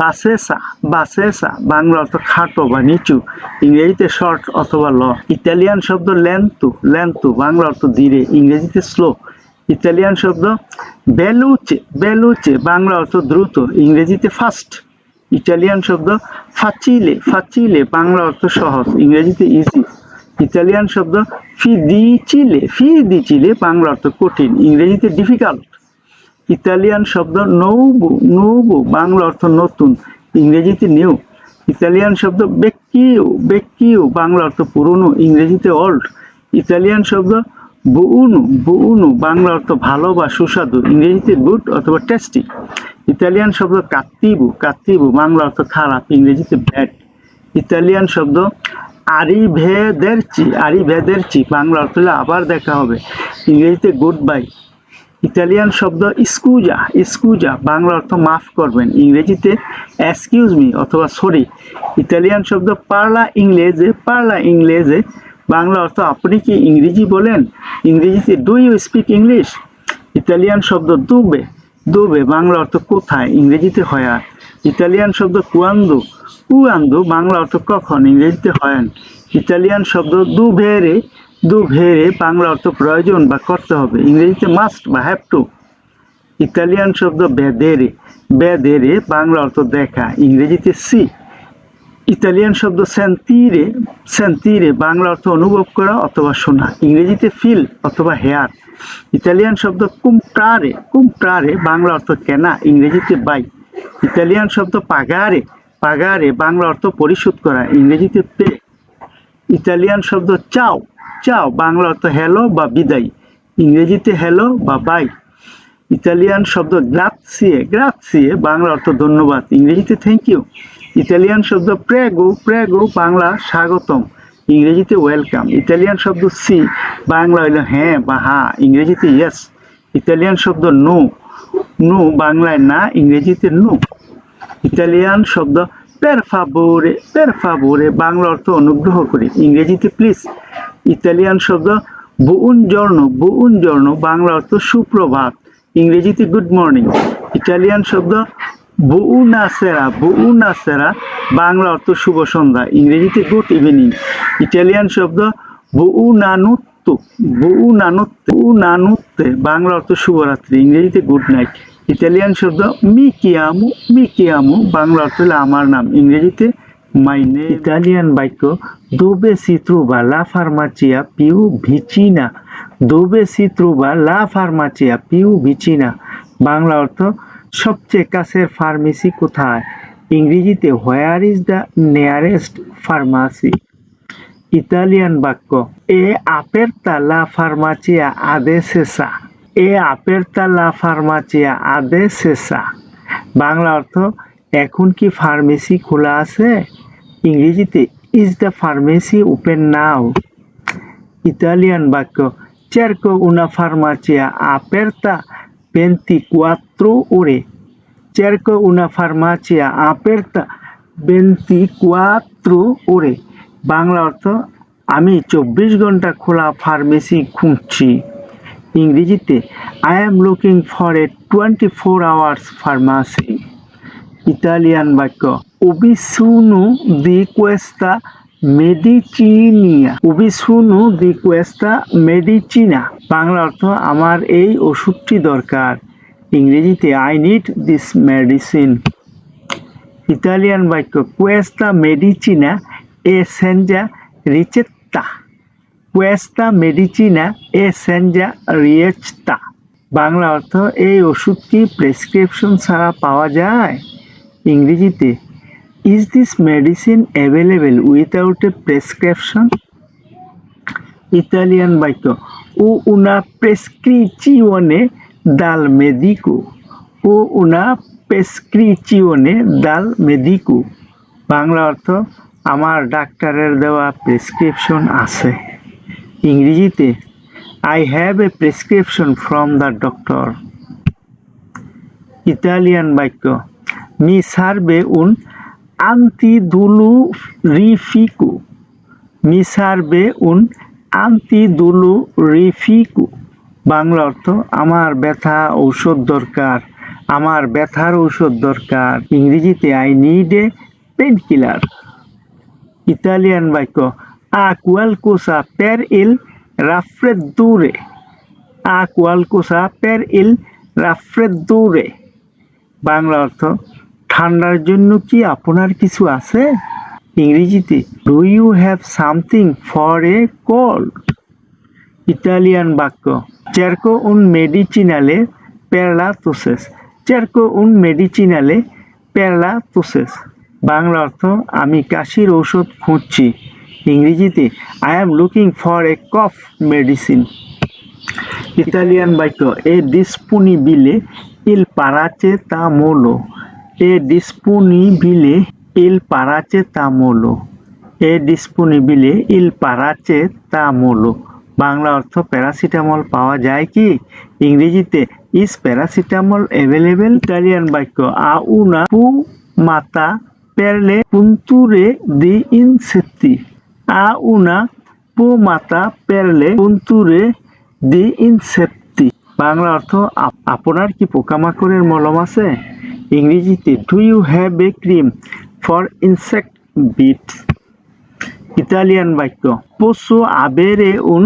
বাসেসা, বাসেসা বাংলা অর্থ খাটো বা নিচু, ইংরেজিতে শর্ট অথবা ল। ইতালিয়ান শব্দ লেন্তো, লেন্তো বাংলা অর্থ ধীরে, ইংরেজিতে স্লো। ইতালিয়ান শব্দ বেলুচে, বেলুচে বাংলা অর্থ দ্রুত, ইংরেজিতে ফাস্ট। ইটালিয়ান শব্দ ফাচিলে, ফাচিলে বাংলা অর্থ সহজ, ইংরেজিতে ইজি। ইতালিয়ান শব্দ ফিদিচিলে, ফিদিচিলে বাংলা অর্থ কঠিন, ইংরেজিতে ডিফিকাল্ট। ইতালিয়ান শব্দ নৌবু, নৌবু বাংলা অর্থ নতুন, ইংরেজিতে নিউ। ইতালিয়ান শব্দ বেক্কিও, বেক্কিও বাংলা অর্থ পুরনো, ইংরেজিতে ওল্ড। ইতালিয়ান শব্দ বুউনু, বুউনু বাংলা অর্থ ভালো বা সুস্বাদু, ইংরেজিতে গুড অথবা টেস্টি। ইতালিয়ান শব্দ কাত্তিবু, কাত্তিবু বাংলা অর্থ খারাপ, ইংরেজিতে ব্যাড। ইতালিয়ান শব্দ আরিভেদেরচি, আরিভেদেরচি বাংলা অর্থ হলো আবার দেখা হবে, ইংরেজিতে গুড বাই। ইতালিয়ান শব্দ স্কুজা, স্কুজা বাংলা অর্থ মাফ করবেন, ইংরেজিতে এক্সকিউজ মি অথবা সরি। ইতালিয়ান শব্দ পার্লা ইংলেজে, পার্লা ইংলেজে বাংলা অর্থ আপনি কি ইংরেজি বলেন, ইংরেজিতে do you speak English. Italian শব্দ দুবে, দুবে বাংলা অর্থ কোথায়, ইংরেজিতে হোয়ার। ইতালিয়ান শব্দ কুয়ান্দো, কুয়ান্দো বাংলা অর্থ কখন, ইংরেজিতে হয়েন। ইতালিয়ান শব্দ দুভেরে, দুভেরে বাংলা অর্থ প্রয়োজন বা করতে হবে, ইংরেজিতে মাস্ট বা হ্যাভ টু। ইতালিয়ান শব্দ বেদেরে, বেদেরে বাংলা অর্থ দেখা, ইংরেজিতে সি। ইতালিয়ান শব্দ সেন্তিরে, সেন্তিরে বাংলা অর্থ অনুভব করা অথবা শোনা, ইংরেজিতে ফিল অথবা হেয়ার। ইতালিয়ান শব্দ কুমপ্রারে, কুমপ্রারে বাংলা অর্থ কেনা, ইংরেজিতে বাই। ইতালিয়ান শব্দ পাগারে, পাগারে বাংলা অর্থ পরিশোধ করা, ইংরেজিতে পে। ইতালিয়ান শব্দ চাও, চাও বাংলা অর্থ হ্যালো বা বিদায়, ইংরেজিতে হ্যালো বা বাই। ইতালিয়ান শব্দ গ্রাৎসিয়ে, গ্রাৎসিয়ে বাংলা অর্থ ধন্যবাদ, ইংরেজিতে থ্যাংক ইউ। ইতালিয়ান শব্দ প্রেগো, প্রেগো বাংলা স্বাগতম, ইংরেজিতে ওয়েলকাম। ইতালিয়ান শব্দ সি বাংলা হইল হ্যাঁ বা হ্যাঁ, ইংরেজিতে ইয়েস। ইতালিয়ান শব্দ নো, নো বাংলায় না, ইংরেজিতে নো। ইতালিয়ান শব্দ পের ফাবোরে, পের ফাবোরে বাংলা অর্থ অনুগ্রহ করে, ইংরেজিতে প্লিজ। ইতালিয়ান শব্দ বুউনজর্নো, বুউনজর্নো বাংলা অর্থ সুপ্রভাত, ইংরেজিতে গুড মর্নিং। ইটালিয়ান শব্দ বুউনাসেরা, বুউনাসেরা বাংলা অর্থ শুভ সন্ধ্যা, ইংরেজিতে গুড ইভিনিং। ইটালিয়ান শব্দ বুউনানুত্তু, বুউনানুত্তে, বুউনানুত্তে বাংলা অর্থ শুভরাত্রি, ইংরেজিতে গুড নাইট। ইটালিয়ান শব্দ মিকিয়ামু, মিকিয়ামু বাংলা অর্থ হলো আমার নাম, ইংরেজিতে মাই নেম। ইতালিয়ান বাক্য দোবে সি ট্রুভা লা ফার্মাচিয়া পিউ ভিচিনা, দোবে সি ট্রুভা লা ফার্মাচিয়া পিউ ভিচিনা বাংলা অর্থ সবচেয়ে কাছের ফার্মেসি কোথায়, ইংরেজিতে where is the nearest pharmacy. Italian বাক্য এ আপারতা লা ফার্মাচিয়া আদেসেসা, এ aperta la farmacia adesso Bangla অর্থ এখন কি ফার্মেসি খোলা আছে? ইংরেজিতে is the pharmacy open now? Italian বাক্য cerco una farmacia aperta 24 ore cerco una farmacia aperta 24 ore Bangla অর্থ আমি 24 ঘন্টা খোলা ফার্মেসি খুঁজছি। ইংরেজিতে I am looking for a 24 hours pharmacy. Italian বাক্য Ubisuno di questa medicina Ubisuno di questa medicina Bangla অর্থ আমার এই ওষুধটি দরকার। ইংরেজিতে I need this medicine. Italian বাক্য questa medicina è senza ricetta questa medicina è senza ricetta Bangla অর্থ এই ওষুধ কি প্রেসক্রিপশন ছাড়া পাওয়া যায়? ইংরেজিতে Is this medicine available without a prescription? Italian বাক্য O una prescrizione dal medico O una prescrizione dal medico Bangla অর্থ আমার ডাক্তারের দেওয়া প্রেসক্রিপশন আছে। ইংরেজিতে I have a prescription from the doctor. Italian বাক্য Mi serve un antidolorifico Mi serve un antidolorifico Bangla অর্থ আমার ব্যথা ঔষধ দরকার আমার ব্যথার ঔষধ দরকার। ইংরেজিতে I need a painkiller. Italian বাক্য A qualcosa per il raffreddore A qualcosa per il raffreddore Bangla অর্থ ঠান্ডার জন্য কি আপনার কিছু আছে? ইংরেজিতে Do you have something for a cold? Italian বাক্য Cerco un medicinale per la tosse Cerco un medicinale per la tosse Bangla অর্থ আমি কাশির ঔষধ খুঁজছি। ইংরেজিতে I am looking for a cough medicine. Italian বাক্য È disponibile il paracetamolo È disponibile il paracetamolo È disponibile il paracetamolo Bangla অর্থ paracetamol পাওয়া যায় কি? ইংরেজিতে Is paracetamol available? ইতালিয়ান বাক্য A una pomata per le punture di insetti A una pomata per le punture di insetti Bangla অর্থ আপনার কি পোকামাকড়ের মলম আছে? ইংরেজিতে Do you have a cream for insect bites? Italian বাক্য Posso avere un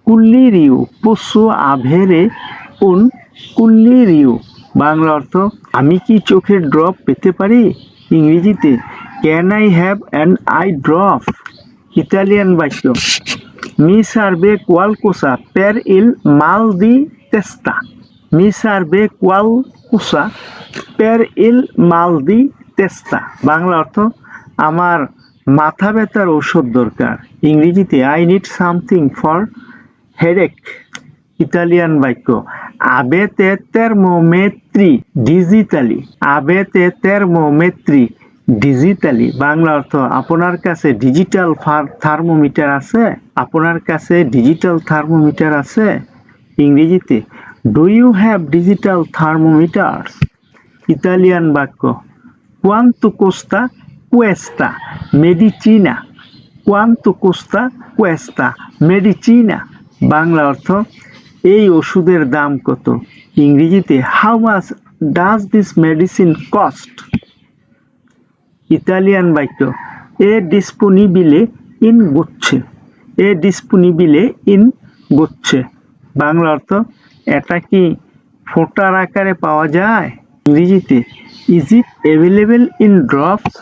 collirio Posso avere un collirio Bangla অর্থ আমি কি চোখের ড্রপ পেতে পারি? ইংরেজিতে Can I have an eye drop? Italian বাক্য Mi serve qualcosa per il mal di testa Mi serve qualcosa per il mal di testa Bangla অর্থ আমার মাথা ব্যথার ঔষধ দরকার। ইংরেজিতে I need something for headache. Italian বাক্য Avete termometri digitali Avete termometri digitali Bangla অর্থ আপনার কাছে ডিজিটাল থার্মোমিটার আছে? আপনার কাছে ডিজিটাল থার্মোমিটার আছে? ইংরেজিতে Do you have digital thermometers? Italian বাক্য Quanto costa questa medicina Quanto costa questa medicina Bangla অর্থ এই ওষুধের দাম কত? ইংরেজিতে How much does this medicine cost? Italian বাক্য È disponibile in gocce È disponibile in gocce Bangla অর্থ এটা কি ফোঁটার আকারে পাওয়া যায়? ইংরেজিতে Is it available in drops?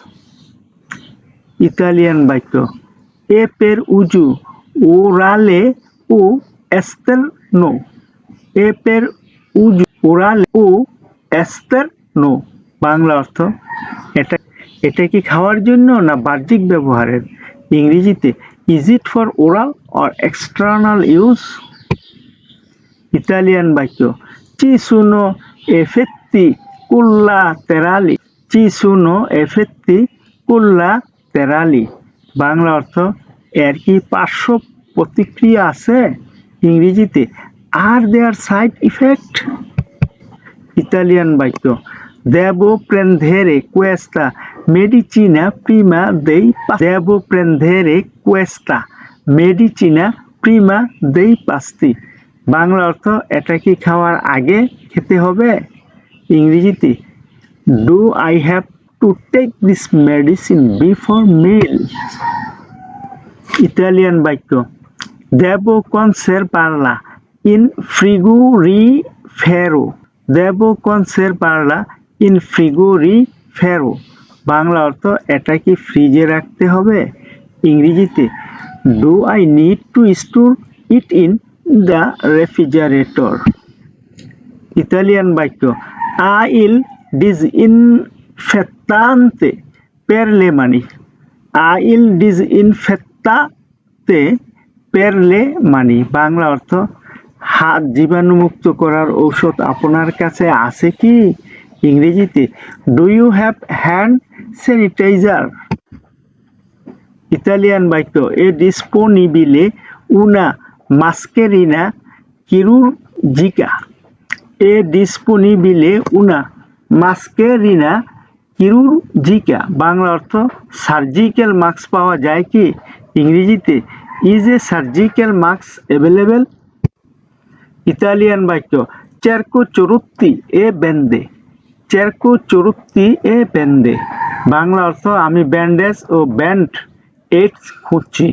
Italian বাক্য E per uso orale o esterno E per uso orale o esterno Bangla অর্থ এটা কি খাওয়ার জন্য না বাহ্যিক ব্যবহারের? ইংরেজিতে Is it for oral or external use? Italian বাক্য চি সুনো এফেত্তি কুল্লা তেরালি, চি সুনো এফেত্তি কুল্লা তেরালি। বাংলা অর্থ এর কি পার্শ্ব প্রতিক্রিয়া আছে? ইংরেজিতে are there side effect? Italian বাক্য দেবো প্রেন্ধেরে কুয়েস্তা মেডিচিনা প্রিমা দেই দেবো প্রেন্ধেরে কুয়েস্তা মেডিচিনা প্রিমা দেই পাস্তি। বাংলা অর্থ এটা কি খাওয়ার আগে খেতে হবে? ইংরেজিতে do I have to take this medicine before meal? Italian বাক্য দেবো কনসেরভারলা ইন ফ্রিগোরিফেরো, দেবো কনসেরভারলা ইন ফ্রিগোরিফেরো। বাংলা অর্থ এটা কি ফ্রিজে রাখতে হবে? ইংরেজিতে do I need two store it in the refrigerator? Italian বাক্য আইল ডিসইনফেত্তান্তে পের লে মানি, আইল ডিসইনফেত্তাতে পের লে মানি। বাংলা অর্থ হাত জীবাণুমুক্ত করার ঔষধ আপনার কাছে আছে কি? ইংরেজিতে do you have hand sanitiser? Italian বাক্য এ ডিসপোনিবিলে উনা মাস্কেরিনা কিরুর্জিকা, এ ডিসপোনিবিলে উনা মাস্কেরিনা কিরুর্জিকা। বাংলা অর্থ সার্জিক্যাল মাস্ক পাওয়া যায় কি? ইংরেজিতে is A surgical mask available? Italian বাক্য চেরকো চরুত্তি এ বেন্দে, চেরকো চরুত্তি এ বেন্দে। বাংলা অর্থ আমি ব্যান্ডেজ ও ব্যান্ড এইডস খুঁজছি।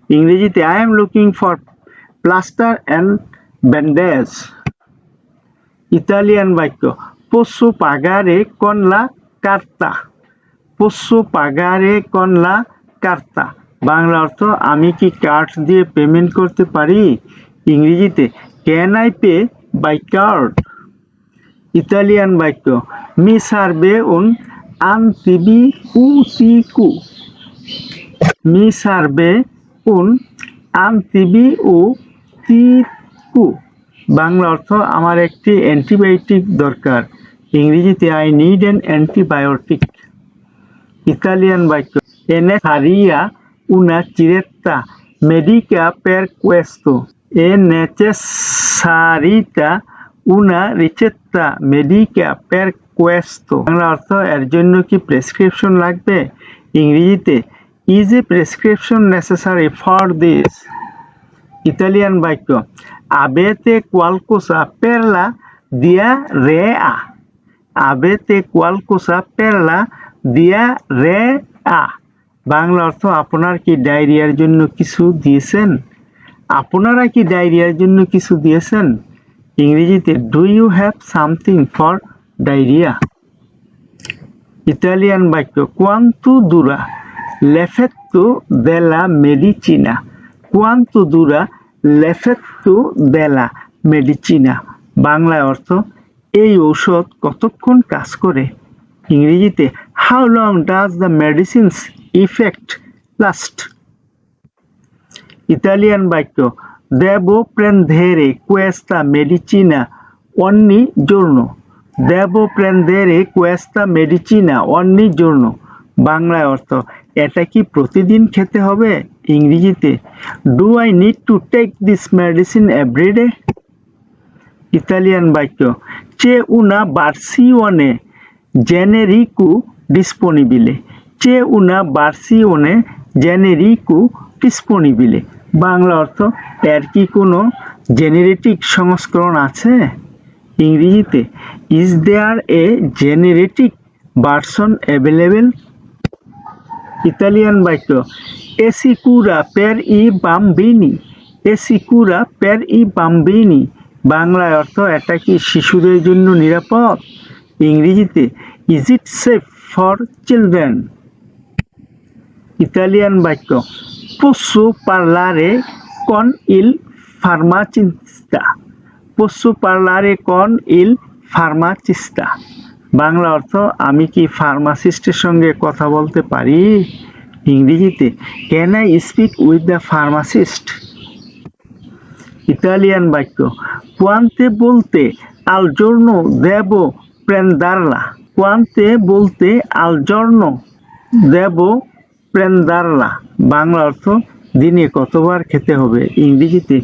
ইংরেজিতে I am looking for plaster and bandage. Italian বাক্য পোসো পাগারে con la carta, পোসো পাগারে con la carta। Bangla অর্থ আমি কি কার্ড দিয়ে পেমেন্ট করতে পারি? ইংরেজিতে can I pay by card? Italian বাক্য মি সার্ভে উন আন্টিবিউটিকো, মি সার্ভে উন আন্টিবিউটিকো। বাংলা অর্থ আমার একটি অ্যান্টিবায়োটিক দরকার। ইংরেজিতে I need an antibiotic. Italian বাক্য এ নেসারিয়া উনা চিরেত্তা মেডিকা পের কুয়েস্তো, এ নেচেসারিতা উনা রিচেত্তা মেডিকা পের কুয়েস্তো। বাংলা অর্থ এর জন্য কি প্রেসক্রিপশন লাগবে? ইংরেজিতে is A prescription necessary for this? Italian বাক্য আবেতে কোয়ালকোসা পেরলা দিয়া রে আ, আবেতে কোয়ালকোসা পেরলা দিয়া রে আ। বাংলা অর্থ আপনার কি ডায়রিয়ার জন্য কিছু দিয়েছেন? আপনারা কি ডায়রিয়ার জন্য কিছু দিয়েছেন? ইংরেজিতে do you have something for diarrhoea? Italian বাক্য কোয়ান্তো দুরা লেফেত্তো দেলা মেডিচিনা, কোয়ান্তো দুরা লেফেত্তো দেলা মেডিচিনা। বাংলায় অর্থ এই ঔষধ কতক্ষণ কাজ করে? ইংরেজিতে how long does the medicines effect last? Italian বাক্য দেবো প্রেন্ধেরে কুয়েস্তা মেডিচিনা ogni giorno, দেবো প্রেন্ধেরে কুয়েস্তা মেডিচিনা ogni giorno। বাংলায় অর্থ এটা কি প্রতিদিন খেতে হবে? ইংরেজিতে do I need to take this medicine every day? Italian বাক্য চে উনা ভার্সিওনে জেনেরিকো ডিসপোনিবিলে, চে উনা ভার্সিওনে জেনেরিকো ডিসপোনিবিলে। বাংলা অর্থ এর কি কোনো জেনারেটিক সংস্করণ আছে? ইংরেজিতে is there a generic version available? Italian বাক্য এ সিকুরা পের ই বাম্বিনি, এ সিকুরা পের ই বাম্বিনি। বাংলায় অর্থ এটা কি শিশুদের জন্য নিরাপদ? ইংরেজিতে is it safe for children? Italian বাক্য পোসো পার্লারে con il farmacista, পোসো পার্লারে con il farmacista। বাংলা অর্থ আমি কি ফার্মাসিস্টের সঙ্গে কথা বলতে পারি? ইংরেজিতে can I speak with the pharmacist? Italian বাক্য কোয়ান্তে বলতে আল জর্নো দেবো প্রেন্দারলা। কোয়ান্তে বলতে আল জর্নো দেবো প্রেন্দারলা। বাংলা অর্থ দিনে কতবার খেতে হবে। ইংরেজিতে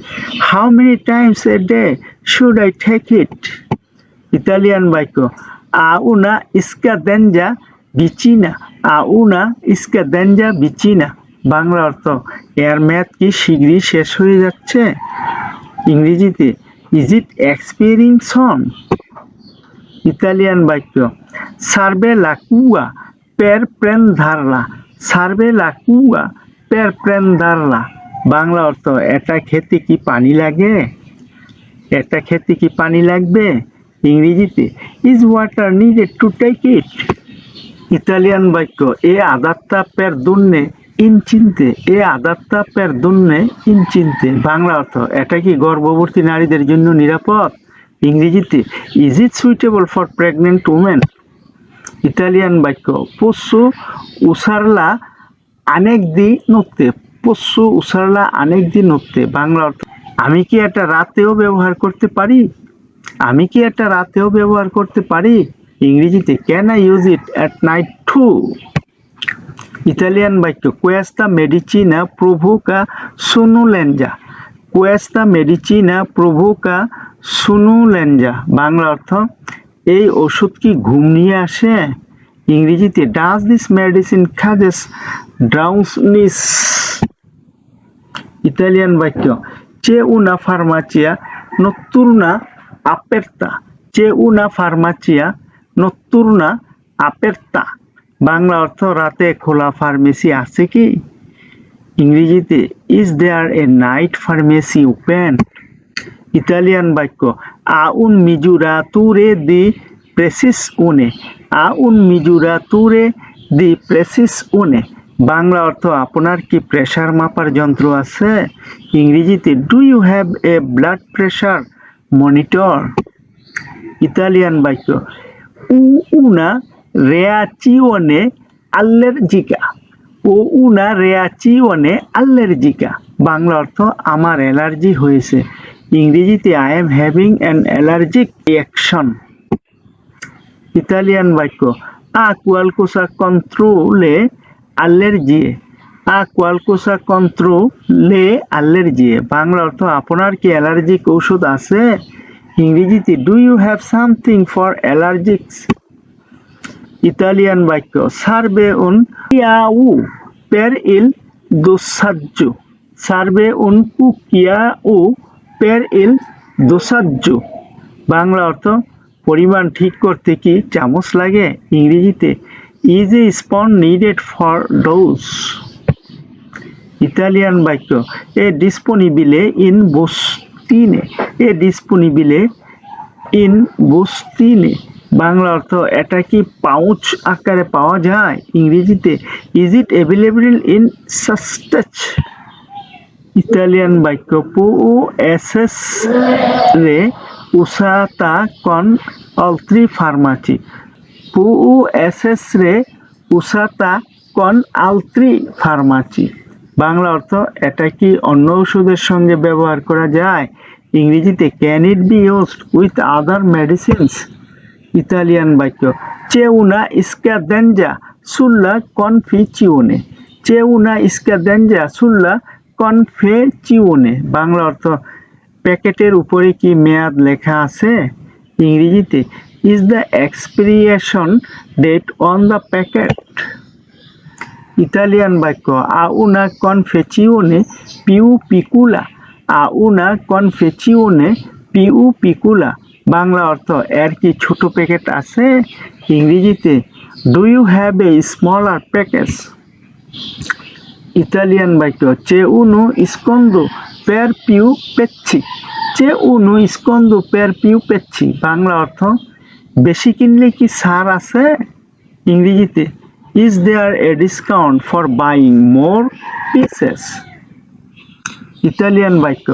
how many times a day should I take it. Italian বাক্য আ উনা স্কাদেঞ্জা বিচিনা। আ উনা স্কাদেঞ্জা বিচিনা। বাংলা অর্থ এর মেয়াদ কি শীঘ্রই শেষ হয়ে যাচ্ছে। ইংরেজিতে is it expiring Son. Italian বাক্য সার্ভে লা কুয়া পের প্রেন্দারলা। সার্ভে লা কুয়া পের প্রেন্দারলা। বাংলা অর্থ এটা খেতে কি পানি লাগে। এটা খেতে কি পানি লাগবে। ইংরেজিতে is water needed to take it. Italian বাক্য এ আদাত্তা পের দুন্নে ইনচিনতে। এ আদাত্তা পের দুন্নে ইনচিনতে। বাংলা অর্থ এটা কি গর্ভবতী নারীদের জন্য নিরাপদ। ইংরেজিতে is it suitable for pregnant women. Italian বাক্য পোসো উসারলা অনেক দি নড়তে। পোসো উসারলা অনেক দি নড়তে। বাংলা অর্থ আমি কি এটা রাতেও ব্যবহার করতে পারি। আমি কি এটা রাতেও ব্যবহার করতে পারি। ইংরেজিতে can I use it at night too. Italian বাক্য কোয়েস্তা মেডিচিনা প্রভোকা সুনুলেঞ্জা। কোয়েস্তা মেডিচিনা প্রভোকা সুনুলেঞ্জা। বাংলা অর্থ এই ওষুধ কি ঘুম নিয়ে আসে। ইংরেজিতে does this medicine causes drowsiness. Italian বাক্য চে উনা ফার্মাচিয়া নত্তুরনা আপারতা। চে উনা ফার্মাচিয়া নত্তুরনা আপারতা। বাংলা অর্থ রাতে খোলা ফার্মেসি আছে কি। ইংরেজিতে is there a night pharmacy open. Italian বাক্য আ উন মিজুরা তুরে দি প্রেসিস উনে। আ উন মিজুরা তুরে দি প্রেসিস উনে। বাংলা অর্থ আপনার কি প্রেসার মাপার যন্ত্র আছে। ইংরেজিতে do you have a blood pressure monitor. Italian বাক্য উ উনা রেয়াচিওনে অ্যালার্জিকা। ও উনা রেয়াচিওনে অ্যালার্জিকা। বাংলা অর্থ আমার অ্যালার্জি হয়েছে। ইংরেজিতে I am having an allergic reaction. Italian বাক্য আ কোয়ালকোসা কন্ট্রোলে অ্যালার্জিয়ে। আ কোয়ালকোসা কন্ট্রোলে অ্যালার্জিয়ে। বাংলা অর্থ আপনার কি অ্যালার্জিক ঔষধ আছে। ইংরেজিতে do you have something for allergics. Italian বাক্য সার্ভে উন কিয়াউ পের ইল দোসাজ্জু। সার্ভে উন কুকিয়াউ পের ইল দোসাজ্জু। বাংলা অর্থ পরিমাণ ঠিক করতে কি চামচ লাগে। ইংরেজিতে is a spoon needed for dose. Italian বাক্য এ ডিসপোনিবিলে ইন বুস্তিনে। এ ডিসপোনিবিলে ইন বুস্তিনে। বাংলা অর্থ এটা কি পাউচ আকারে পাওয়া যায়। ইংরেজিতে is it available in sachets. Italian বাক্য পু এসএস রে উসাতা কন অলত্রি ফার্মাচি। পু এসএস রে উসাতা কন আলত্রি ফার্মাচি। বাংলা অর্থ এটা কি অন্য ওষুধের সঙ্গে ব্যবহার করা যায়। ইংরেজিতে can it be used with other medicines. Italian বাক্য চে উনা স্কাদেঞ্জা সুল্লা কনফিচিওনে। চে উনা স্কাদেঞ্জা সুল্লা কনফেচিওনে। বাংলা অর্থ প্যাকেটের উপরে কি মেয়াদ লেখা আছে। ইংরেজিতে is the expiration date on the packet. Italian বাক্য আ উনা কনফেচিওনে পিউ পিকুলা। আ উনা কনফেচিওনে পিউ পিকুলা। বাংলা অর্থ এর কি ছোট প্যাকেট আছে। ইংরেজিতে do you have a smaller package. Italian বাক্য চে উনো স্কন্দো পের পিউ পেচ্ছি। চে উনো স্কন্দো পের পিউ পেচ্ছি। বাংলা অর্থ বেশি কিনলে কি ছাড় আছে। ইংরেজিতে is there a discount for buying more pieces. Italian বাক্য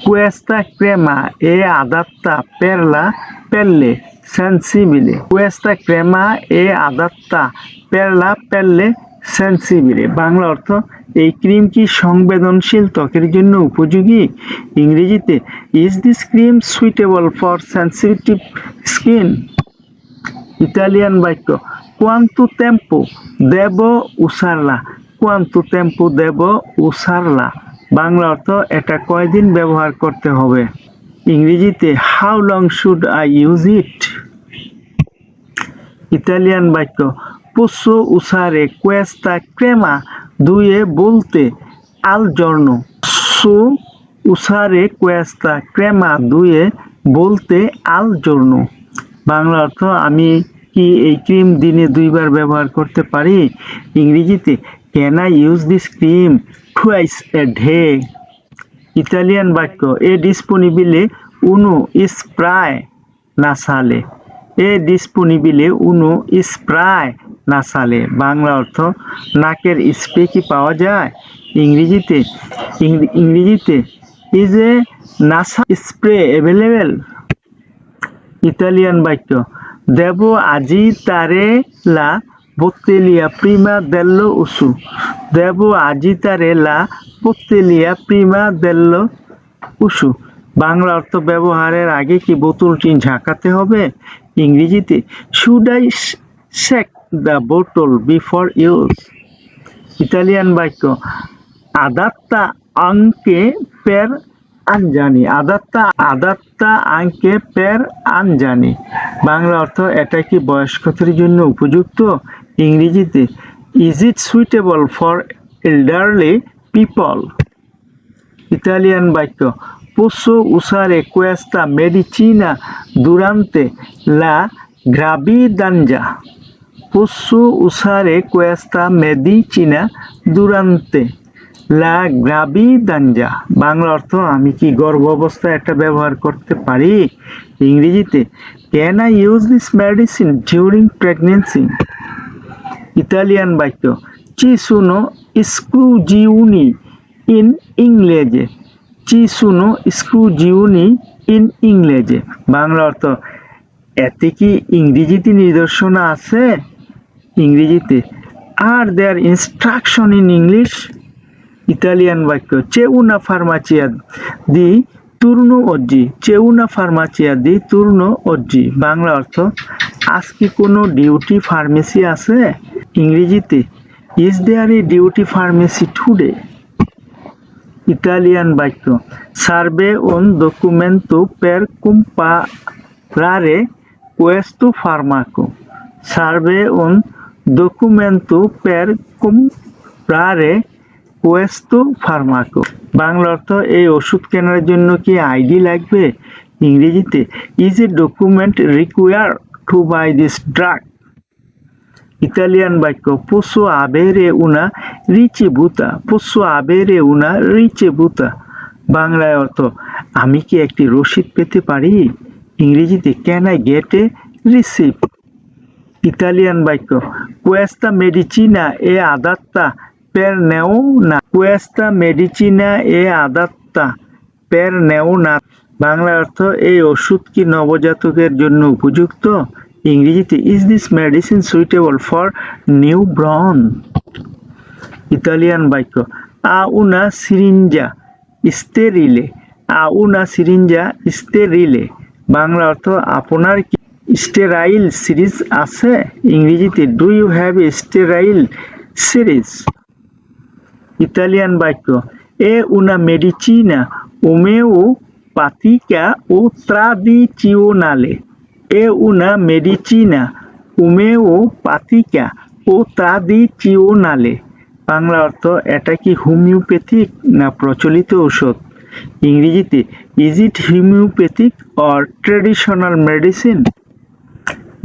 কুয়েস্তা ক্রেমা এ আদাত্তা পের লা পেল্লে সেন্সিবিলে। কুয়েস্তা ক্রেমা এ আদাত্তা পের লা পেল্লে সেন্সিবলে, বাংলা অর্থ এই ক্রিম কি সংবেদনশীল ত্বকের জন্য উপযোগী? ইংরেজিতে is this cream suitable for sensitive skin? Italian বাক্য কোয়ান্তো টেম্পো দেবো উসারলা, কোয়ান্তো টেম্পো দেবো উসারলা, বাংলা অর্থ এটা কয়দিন ব্যবহার করতে হবে? ইংরেজিতে how long should I use it? Italian বাক্য posso usare questa crema due volte al giorno? Posso usare questa crema due volte al giorno? Bangla অর্থ আমি কি এই ক্রিম দিনে 2 বার ব্যবহার করতে পারি? ইংরেজিতে can I use this cream twice a day? Italian বাক্য এ ডিসপোনিবিলে উনো স্প্রাই নাসালে, এ ডিসপোনিবিলে উনো স্প্রাই নাসালে, বাংলা অর্থ নাকের স্প্রে কি পাওয়া যায়? ইংরেজিতে is A NASA spray available? Italian বাক্য দেবো agitare la bottiglia prima dello uso? দেবো agitare la bottiglia prima dello uso, Bangla অর্থ ব্যবহারের আগে কি বোতলটি ঝাঁকাতে হবে? ইংরেজিতে should I shake the bottle before use? Italian বাক্য adatta anche per আনজানি, আদাত্তা আঙ্কে পের আনজানি, বাংলা অর্থ এটা কি বয়স্কদের জন্য উপযুক্ত? ইংরেজিতে is it suitable for elderly people? Italian বাক্য posso usare questa medicina durante la gravidanza? posso usare questa medicina durante লা গ্রাভিদাঞ্জা, বাংলা অর্থ আমি কি গর্ভ অবস্থায় এটা ব্যবহার করতে পারি? ইংরেজিতে can I use this medicine during pregnancy? Italian বাক্য চি সুনো স্ক্রুজিউনি ইন ইংলেজে, চি সুনো স্ক্রুজিউনি ইন ইংলেজে, বাংলা অর্থ এতে কি ইংরেজিতে নিদর্শনা আছে? ইংরেজিতে are there instruction in English? Italian বাক্য c'è una farmacia di turno oggi? c'è una farmacia di turno oggi, Bangla অর্থ আজকে কোনো ডিউটি ফার্মেসি আছে? ইংরেজিতে is there a duty pharmacy today? Italian বাক্য serve un documento per comprare questo farmaco? serve un documento per comprare কোয়েস্তো ফার্মাকো, বাংলা অর্থ এই ওষুধ কেনার জন্য কি আইডি লাগবে? ইংরেজিতে is a document require to buy this drug? Italian বাক্য পোসো আবেরে উনা রিচেবুতা, পোসো আবেরে উনা রিচেবুতা, বাংলায় অর্থ আমি কি একটি রসিদ পেতে পারি? ইংরেজিতে can I get A receipt? Italian বাক্য কোয়েস্তা মেডিচিনা এ আদাত্তা per neona, questa medicina è adatta per neonat, Bangla অর্থ এই ওষুধ কি নবজাতকের জন্য উপযুক্ত? ইংরেজিতে is this medicine suitable for newborn? Italian বাক্য আ উনা সিরিঞ্জা স্টেরিলে, আ উনা সিরিঞ্জা স্টেরিলে, বাংলা অর্থ আপনার কি স্টেরাইল সিরিজ আছে? ইংরেজিতে do you have a sterile syringe? Italian বাক্য এ উনা মেডিচিনা ওমেওপাথিকা ও ট্রাডিচিওনালে, এ উনা মেডিচিনা ওমেওপাথিকা ও ট্রাডিচিওনালে, বাংলা অর্থ এটা কি হোমিওপ্যাথিক না প্রচলিত ঔষধ? ইংরেজিতে is it homeopathic or traditional medicine?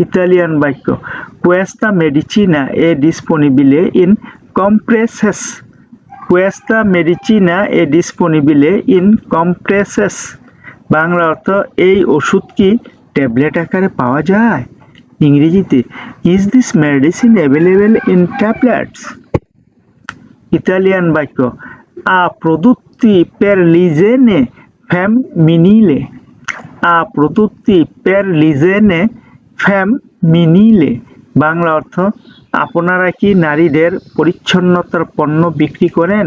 Italian বাক্য questa medicina è disponibile in compresses? questa medicina è disponibile in compresses, Bangla অর্থ এই ওষুধ কি ট্যাবলেট আকারে পাওয়া যায়? ইংরেজিতে is this medicine available in tablets? Italian বাক্য আ প্রদত্তি per l'igiene femminile, a prodotti per l'igiene femminile, Bangla অর্থ আপনারা কি নারীদের পরিচ্ছন্নতার পণ্য বিক্রি করেন?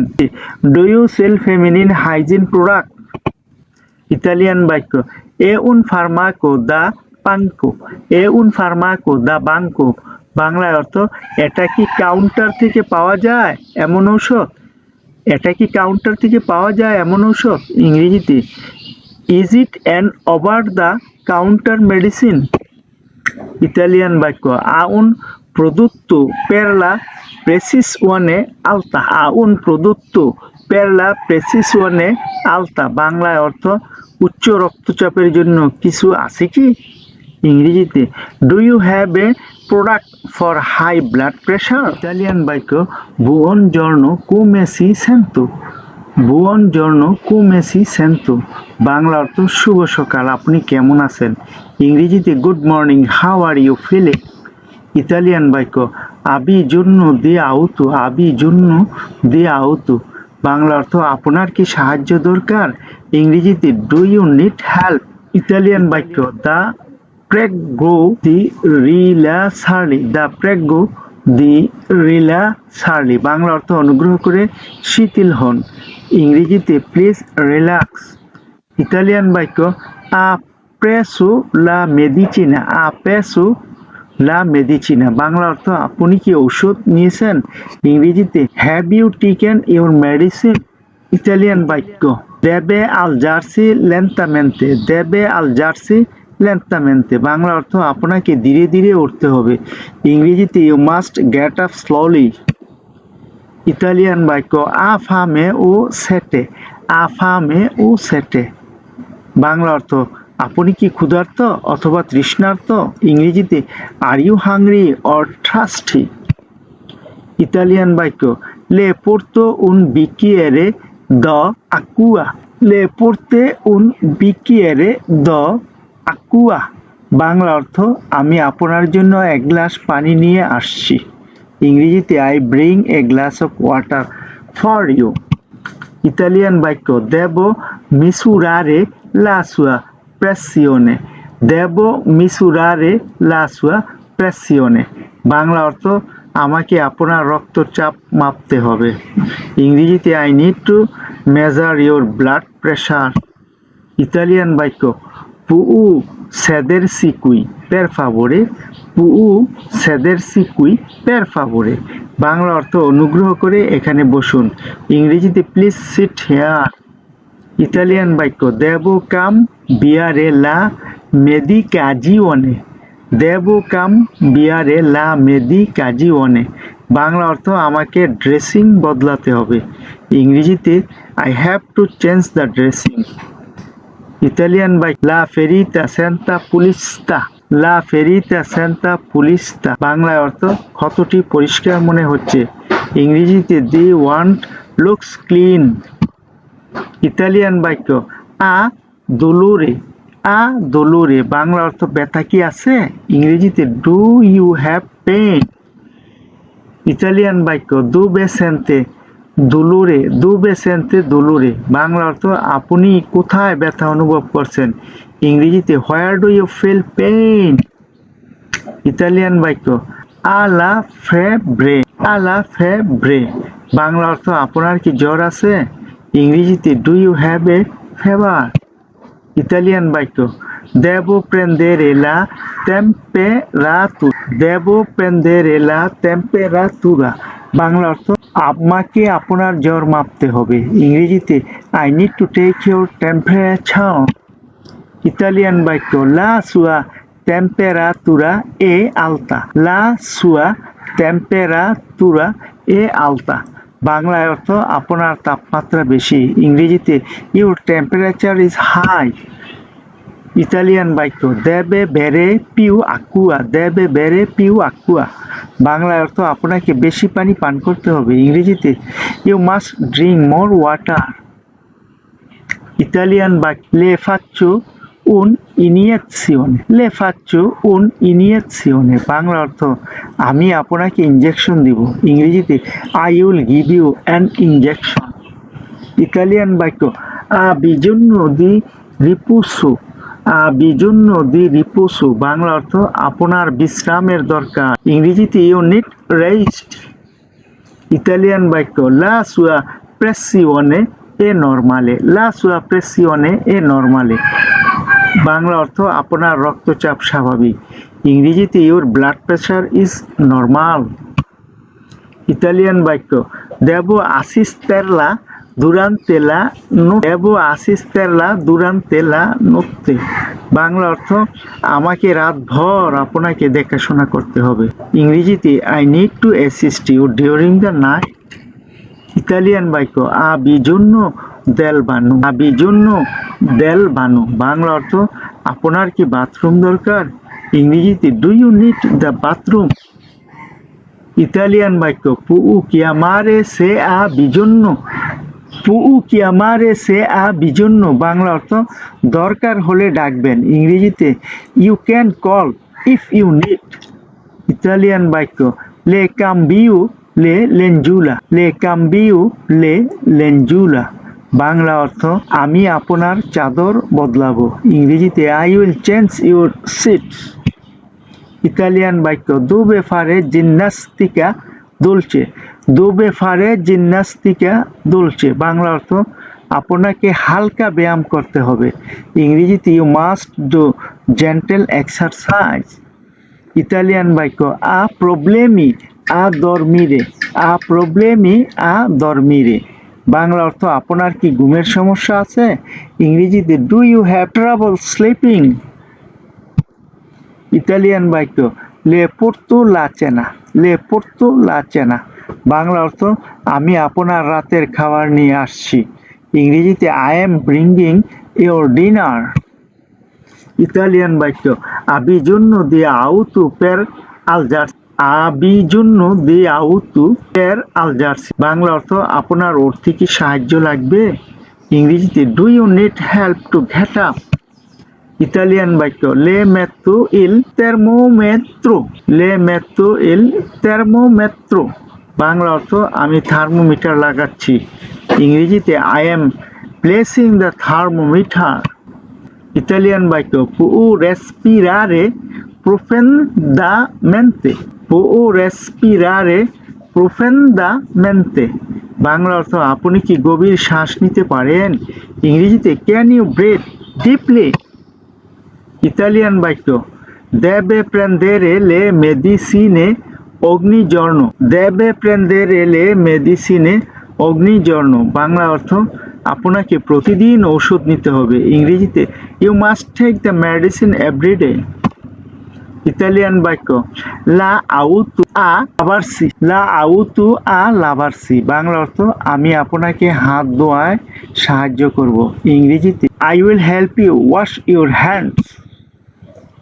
Do you sell feminine hygiene product? Italian বাক্য এ উন ফার্মাকো দা পাঙ্কো, এ উন ফার্মাকো দা বাঙ্কো। বাংলায় অর্থ এটা কি কাউন্টার থেকে পাওয়া যায় এমন ঔষধ? এটা কি কাউন্টার থেকে পাওয়া যায় এমন ঔষধ? ইংরেজিতে is it an over the counter medicine? Italian বাক্য আ un prodotto per la precisione alta, a un prodotto per la precisione alta। বাংলায় অর্থ উচ্চ রক্তচাপের জন্য কিছু আছে কি? ইংরেজিতে do you have a product for high blood pressure? Italian বাক্য বুয়নজর্নো come si sento, বুয়নজর্নো come si sento। Bangla অর্থ শুভ সকাল, আপনি কেমন আছেন? ইংরেজিতে good morning, how are you feeling? Italian বাক্য আবি জন্য দে আউতো, আবি জন্য দে আউতো। বাংলা অর্থ আপনার কি সাহায্য দরকার? ইংরেজিতে do you need help? Italian বাক্য দ্য প্রেগো দি রিলা সার্লি, দ্য প্রেগো দি রিলা সার্লি। বাংলা অর্থ অনুগ্রহ করে শিথিল হন। ইংরেজিতে প্লিজ রিল্যাক্স। ইতালিয়ান বাক্য আ প্রেসো লা মেডিচিনা, আ প্রেসো লা মেডিচিনা। বাংলা অর্থ আপনি কি ঔষধ নিয়েছেন? ইংরেজিতে have you taken your medicine? Italian বাক্য দেবে আল জার্সি লেন্তামেন্তে, দেবে আল জার্সি লেন্তামেন্তে। বাংলা অর্থ আপনাকে ধীরে ধীরে উঠতে হবে। ইংরেজিতে you must get up slowly. Italian বাক্য আ ফামে ও সেটে, আ ফামে ও সেটে। বাংলা অর্থ আপনি কি ক্ষুধার্ত অথবা তৃষ্ণার্ত? ইংরেজিতে are you hungry or thirsty? Italian বাক্য লে পোর্তো উন বিকিয়েরে দ আকুয়া, লে পোর্তে উন বিকিয়েরে দ আকুয়া। বাংলা অর্থ আমি আপনার জন্য এক গ্লাস পানি নিয়ে আসছি। ইংরেজিতে I bring a glass of water for you. Italian বাক্য দেবো মিসুরারে লা sua pressione, দেবো মিসুরারে লা sua pressione। বাংলা অর্থ আমাকে আপনার রক্তচাপ মাপতে হবে। ইংরেজিতে I need two measure your blood pressure. Italian বাক্য পুউ sedersi qui per favore, পুউ sedersi qui per favore। Bangla অর্থ অনুগ্রহ করে এখানে বসুন। ইংরেজিতে প্লিজ সিট হেয়ার। ইতালিয়ান বাক্য দেবো কাম বিয়ারে লা মেডিকাজিওনে, দেবো কাম বিয়ারে লা মেডিকাজিওনে। বাংলা অর্থ আমাকে ড্রেসিং বদলাতে হবে। ইংরেজিতে I have to change the dressing. Italian বাক্য লা ফেরিতা সেন্তা পুলিস্তা, লা ফেরিতা সেন্তা পুলিস্তা। বাংলায় অর্থ ক্ষতটি পরিষ্কার মনে হচ্ছে। ইংরেজিতে দি ওয়ান্ট লুকস ক্লিন। ইতালিয়ান বাক্য আ দোলোরে, আ দোলোরে। বাংলা অর্থ ব্যথা কি আছে? ইংরেজিতে do you have pain? Italian বাক্য দুবে সেন্তে দোলোরে, দুবে সেন্তে দোলোরে। বাংলা অর্থ আপনি কোথায় ব্যথা অনুভব করছেন? ইংরেজিতে where do you feel pain? Italian বাক্য আলা ফেব্রে, আলা ফেব্রে। বাংলা অর্থ আপনার কি জ্বর আছে? ইংরেজিতে do you have a fever? Italian বাক্য দেবো প্রেন্দেরে লা টেম্পেরাতুরা, দেবো প্রেন্দেরে লা টেম্পেরাতুরা। বাংলা অর্থ আমাকে আপনার জ্বর মাপতে হবে। ইংরেজিতে I need to take your temperature. Italian বাক্য লা সুয়া টেম্পেরাতুরা এ আলতা, লা সুয়া টেম্পেরাতুরা এ আলতা। বাংলায় অর্থ আপনার তাপমাত্রা বেশি। ইংরেজিতে your temperature is high. Italian বাক্য দেবে বেরে পিউ আকুয়া, দেবে বেরে পিউ আকুয়া। বাংলায় অর্থ আপনাকে বেশি পানি পান করতে হবে। ইংরেজিতে you must drink more water. Italian বাক্য লে ফাচ্চো উন ইনিয়েzione, লে ফাচ্চো উন ইনিয়েzione। বাংলা অর্থ আমি আপনাকে ইনজেকশন দিব। ইংরেজিতে I will give you an injection. Italian বাক্য আ বিজন্য দি রিপুসো, বিজন্য দি রিপোসো, বাংলা অর্থ আপনার বিশ্রামের দরকার, ইংরেজিতে ইউ নিড রেস্ট। ইতালিয়ান বাক্য লা সুয়া প্রেসিওনে এ নরমালে, লা সুয়া প্রেসিওনে এ নরমালে, বাংলা অর্থ আপনার রক্তচাপ স্বাভাবিক, ইংরেজিতে your blood pressure is normal. Italian বাক্য দেবো আসিস্তেরলা দুরান্তেলা দেবো আসিস্তেরলা দুরান্তেলা নোত্তে, বাংলা অর্থ আমাকে রাতভর আপনাকে দেখাশোনা করতে হবে, ইংরেজিতে I need to assist you during the night. Italian বাক্য বিজন্য দেল বানু, বিজন্য দেল বানু, বাংলা অর্থ আপনার কি বাথরুম দরকার, ইংরেজিতে do you need the bathroom. Italian বাক্য পুউ কিয়ামারে সে বিজন্য, পুউ কিয়ামারে সে বিজন্য, বাংলা অর্থ দরকার হলে ডাকবেন, ইংরেজিতে you can call if you need. Italian বাক্য লে কাম্বিউ লে লেঞ্জুলা, লে কাম্বিউ লে লেঞ্জুলা, বাংলা অর্থ আমি আপনার চাদর বদলাবো, ইংরেজিতে I will change your sheets. Italian বাক্য দুবে ফারে জিমনাস্টিকা দোলচে, দুবে ফারে জিমনাস্টিকা দোলচে, বাংলা অর্থ আপনাকে হালকা ব্যায়াম করতে হবে, ইংরেজিতে you must do gentle exercise. Italian বাক্য প্রবলেমি দরমিরে, প্রবলেমি দরমিরে, বাংলা অর্থ আপনার কি ঘুমের সমস্যা আছে, ইংরেজিতে do you have trouble sleeping. Italian বাক্য লে পোর্তো লা চেনা, লে পোর্তো লা চেনা, বাংলা অর্থ আমি আপনার রাতের খাবার নিয়ে আসছি, ইংরেজিতে I am bringing your dinner. Italian বাক্য আবিজন্য দি আউতু পের আলজার্সি, আবিজন্য দি আউতু পের আলজার্সি, বাংলা অর্থ আপনার অর্থে কি সাহায্য লাগবে, ইংরেজিতে do you need help to get up. Italian বাক্য লে মেত্রো ইল তের্মোমেত্রো, লে মেত্রো ইল তের্মোমেত্রো, বাংলা অর্থ আমি থার্মোমিটার লাগাচ্ছি, ইংরেজিতে I am placing the thermometer. Italian বাক্য পুউ রেসপিরারে প্রোফেন্দামেন্তে, পুউ রেসপিরারে প্রোফেন্দামেন্তে, বাংলা অর্থ আপনি কি গভীর শ্বাস নিতে পারেন, ইংরেজিতে can you breathe deeply. Italian বাক্য দেবে প্রেন্দেরে লে মেডিসিনে অগ্নিজর্ণ, দেবে প্রেন্দেরে লে মেডিসিনে অগ্নিজর্ণ, বাংলা অর্থ আপনাকে প্রতিদিন ঔষধ নিতে হবে, ইংরেজিতে you must take the medicine every day. Italian বাক্য লা আউতু লাভারসি, লা আউতু লাভারসি, বাংলা অর্থ আমি আপনাকে হাত ধোয়ায় সাহায্য করব, ইংরেজিতে I will help you wash your hands.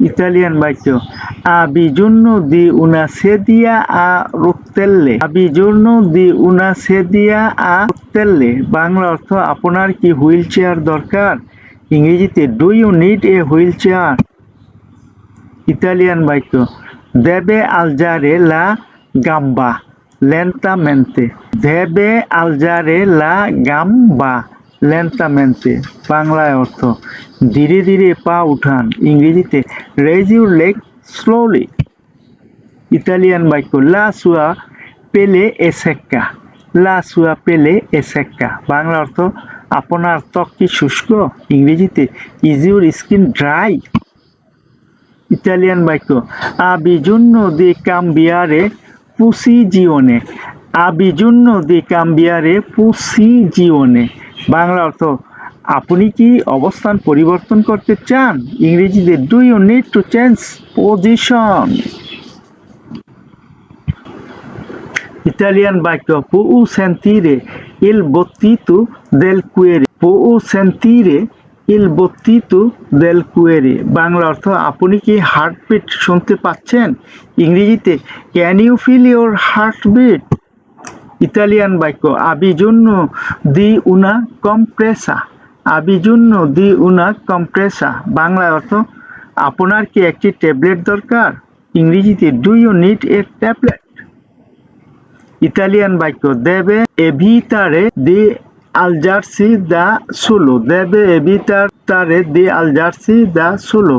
Italian বাক্য বিজন্য দি উনা সেদিয়া রুক্তেল্লে, বিজন্য দি উনা সেদিয়া রুক্তেল্লে, বাংলা অর্থ আপনার কি হুইল চেয়ার দরকার, ইংরেজিতে do you need a wheelchair. Italian বাক্য দেবে আলজারে লা গাম্বা লেন্টামেন্তে, দেবে আলজারে লা গাম্বা লেন্টামেন্তে, বাংলায় অর্থ ধীরে ধীরে পা উঠান, ইংরেজিতে raise your leg slowly. Italian বাক্য লা সুয়া পেলে এসেক্কা, লা সুয়া পেলে এসেক্কা, বাংলা অর্থ আপনার ত্বক কি শুষ্ক, ইংরেজিতে is your skin dry. Italian বাক্য বিজন্য দি কাম্বিয়ারে পুসিজিওনে, বিজন্য দি কাম্বিয়ারে পুসিজিওনে, বাংলা অর্থ আপনি কি অবস্থান পরিবর্তন করতে চান, ইংরেজিতে do you need to change position. Italian বাক্য পুউ সেন্তিরে ইল বত্তিতু দেল কুয়েরে, পুউ সেন্তিরে ইল বত্তিতু দেল কুয়েরে, বাংলা অর্থ আপনি কি হার্টবিট শুনতে পাচ্ছেন, ইংরেজিতে can you feel your heartbeat. Italian বাক্য বিজন্য দি উনা কম্প্রেসা, বিজন্য দি উনা কম্প্রেসা, বাংলা অর্থ আপনার কি একটি ট্যাবলেট দরকার, ইংরেজিতে do you need a tablet. Italian বাক্য দেবে এভিতারে দি alzarsi da solo, debe evitare di alzarsi da solo।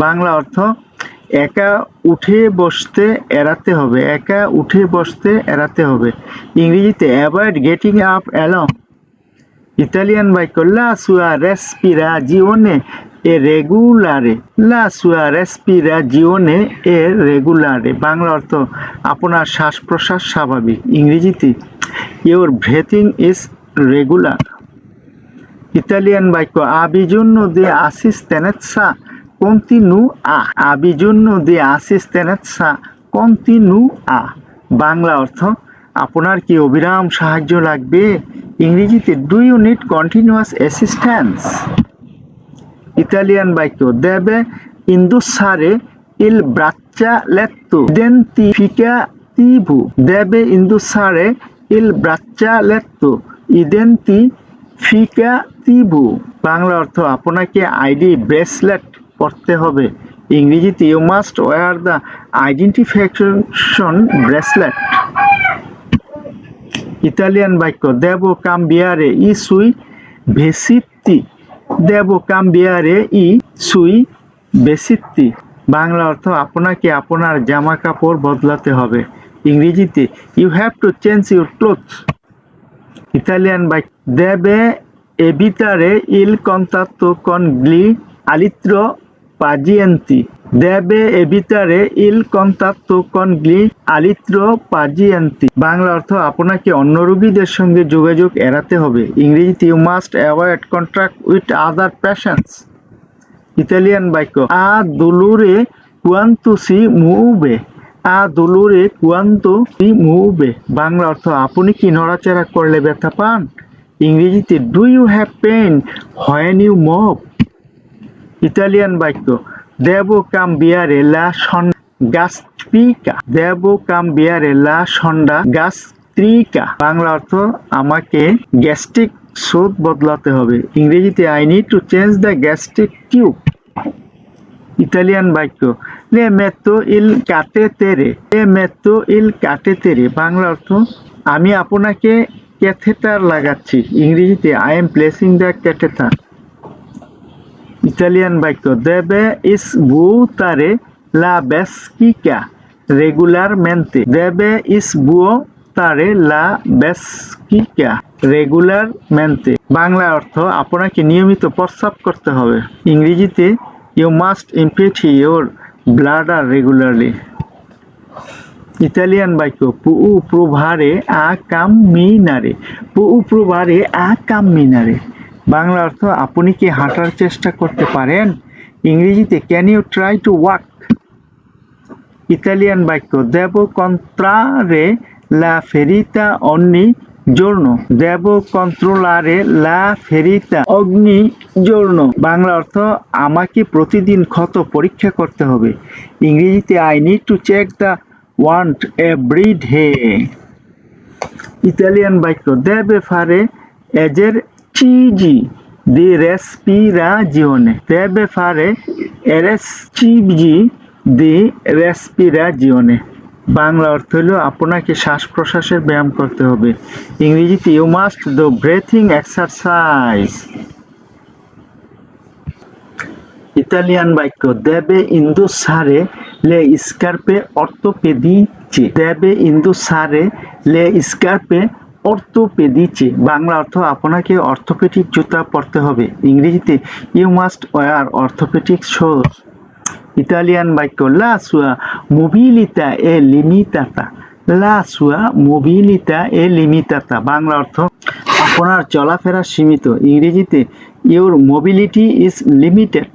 Bangla অর্থ একা উঠে বসতে এড়াতে হবে, একা উঠে বসতে এড়াতে হবে। ইংরেজিতে avoid getting up alone. Italian বাক্য লা sua respirazione è regolare, লা sua respirazione è regolare। বাংলা অর্থ আপনার শ্বাস প্রশ্বাস স্বাভাবিক। ইংরেজিতে your breathing is regular। Italian বাক্য ha bisogno di assistenza continua, ha bisogno di assistenza continua। Bangla অর্থ আপনার কি অবিরাম সাহায্য লাগবে? ইংরেজিতে do you need continuous assistance. Italian বাক্য deve indossare il braccialetto identificativo, deve indossare il braccialetto identificativo। Bangla অর্থ আপনাকে আইডি ব্রেসলেট পরতে হবে। ইংরেজিতে you must wear the identification bracelet. Italian বাক্য দেবো cambiare i suoi vestiti, দেবো cambiare i suoi vestiti। Bangla অর্থ আপনাকে আপনার জামা কাপড় বদলাতে হবে। ইংরেজিতে you have to change your clothes. Italian বাক্য deve evitare il contatto con gli altri pazienti, deve evitare il contatto con gli altri pazienti। Bangla অর্থ আপনাকে অন্য রোগীদের সঙ্গে যোগাযোগ এড়াতে হবে। ইংরেজিতে you must avoid contact with other patients. Italian বাক্য a dolore quanto si muove, a dolore quanto si muove। Bangla অর্থ আপনি কি নড়াচড়া করলে ব্যথা পান? ইংরেজিতে do you have pain when you move. Italian বাক্য devo cambiare la sonda gastrica, devo cambiare la sonda gastrica। Bangla অর্থ আমাকে গ্যাস্ট্রিক স্রোত বদলাতে হবে। ইংরেজিতে I need to change the gastric tube. Italian বাক্য le metto il catetere, le metto il catetere। Bangla অর্থ আমি আপনাকে ক্যাথেটার লাগাচ্ছি। ইংরেজিতে I am placing the catheter. Italian বাক্য deve svuotare la vescica regolarmente, deve svuotare la vescica regolarmente। Bangla অর্থ আপনাকে নিয়মিত প্রস্রাব করতে হবে। ইংরেজিতে you must empty your bladder regularly। Italian বাক্য può provare a camminare, può provare a camminare। Bangla অর্থ আপনি কি হাঁটার চেষ্টা করতে পারেন? ইংরেজিতে can you try to walk. Italian বাক্য devo controllare la ferita ogni giorno, devo controllare la ferita ogni giorno। Bangla অর্থ আমাকে প্রতিদিন ক্ষত পরীক্ষা করতে হবে। ইংরেজিতে I need to check the wound every day। Italian বাক্য deve fare esercizi di respirazione, deve fare esercizi di respirazione। Bangla অর্থ হলো আপনাকে শ্বাস প্রশ্বাসের ব্যায়াম করতে হবে। ইংরেজিতে you must do breathing exercise. Italian বাক্য deve indossare le scarpe ortopediche, deve indossare le scarpe ortopediche। Bangla অর্থ আপনাকে অর্থোপেডিক জুতা পরতে হবে। ইংরেজিতে you must wear orthopaedic shoes. Italian বাক্য la sua mobilità è limitata, la sua mobilità è limitata। Bangla অর্থ আপনার চলাফেরা সীমিত। ইংরেজিতে your mobility is limited।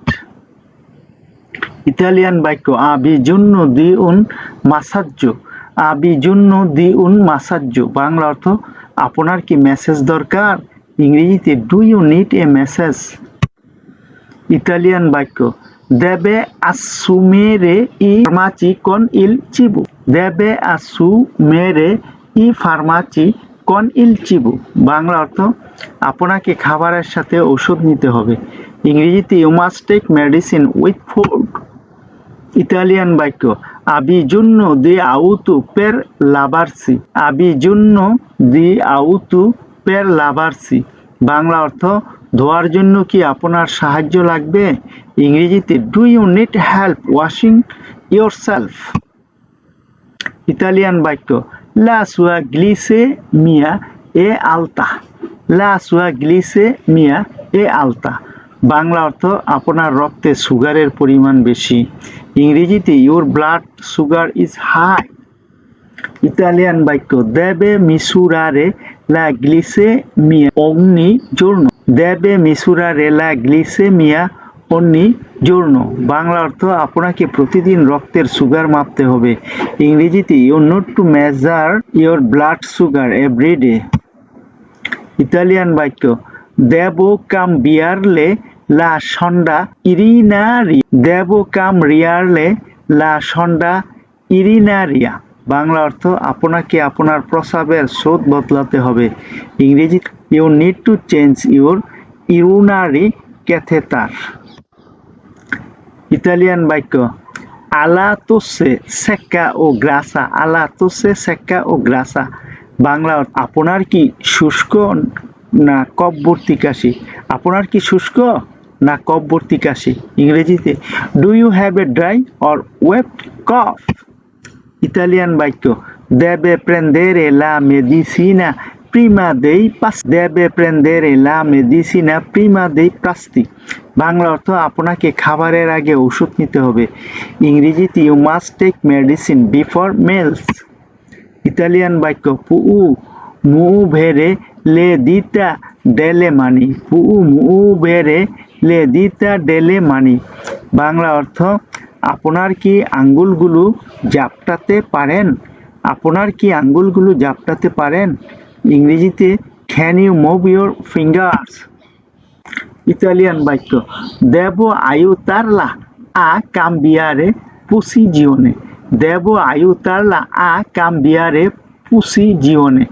Italian বাক্য ha bisogno di un massaggio, ha bisogno di un massaggio। Bangla অর্থ আপনার কি মেসেজ দরকার? ইংরেজিতে do you need a massage. Italian বাক্য deve assumere i farmaci con il cibo, deve assumere i farmaci con il cibo। Bangla অর্থ আপনাকে খাবারের সাথে ওষুধ নিতে হবে। ইংরেজিতে you must take medicine with food. Italian বাক্য ha bisogno di auto per lavarsi, ha bisogno di auto পের লাভারসি, বাংলা অর্থ ধোয়ার জন্য কি আপনার সাহায্য লাগবে? ইংরেজিতে do you need help washing yourself? Italian বাক্য লা সুয়া গ্লিসে মিয়া এ আলতা, লা সুয়া গ্লিসে মিয়া এ আলতা, বাংলা অর্থ আপনার রক্তে সুগারের পরিমাণ বেশি। ইংরেজিতে your blood sugar is high. Italian বাক্য দেবে মিসুরারে লা গ্লিসেমিয়া ogni giorno, দেবে মিসুরারে লা গ্লিসেমিয়া ogni giorno, বাংলা অর্থ আপনাকে প্রতিদিন রক্তের সুগার মাপতে হবে। ইংরেজিতে you note to measure your blood sugar every day. Italian বাক্য দেবো কাম বিয়ারলে লা সন্ডা ইরিনারি, দেবো কাম রিয়ারলে লা সন্ডা ইরিনারিয়া, বাংলা অর্থ আপনাকে আপনার প্রস্রাবের স্রোত বদলাতে হবে। ইংরেজি you need to change your urinary catheter. Italian বাক্য আলা তোসে সেক্কা ও গ্রাসা, আলা তোসে সেক্কা ও গ্রাসা, বাংলা অর্থ আপনার কি শুষ্ক না কফবর্তী কাশি, আপনার কি শুষ্ক না কফবর্তী কাশি? ইংরেজিতে do you have a dry or wet cough? Italian বাক্য debe prendere la medicina prima dei pasti, debe prendere la medicina prima dei pasti, Bangla অর্থ আপনাকে খাবারের আগে ওষুধ নিতে হবে। ইংরেজিতে you must take medicine before meals. Italian বাক্য পুউ মুউ ভেরে লে দিতা ডেলে মানি, পুউ মুউ ভেরে লে দিতা ডেলে মানি, বাংলা অর্থ আপনার কি আঙ্গুলগুলো জাপটাতে পারেন, আপনার কি আঙ্গুলগুলো জাপটাতে পারেন? ইংরেজিতে can you move your fingers? Italian বাক্য দেবো আইউতারলা আ কাম্বিয়ারে পুসি জিওনে, দেবো আইউতারলা আ কাম্বিয়ারে পুসি জিওনে,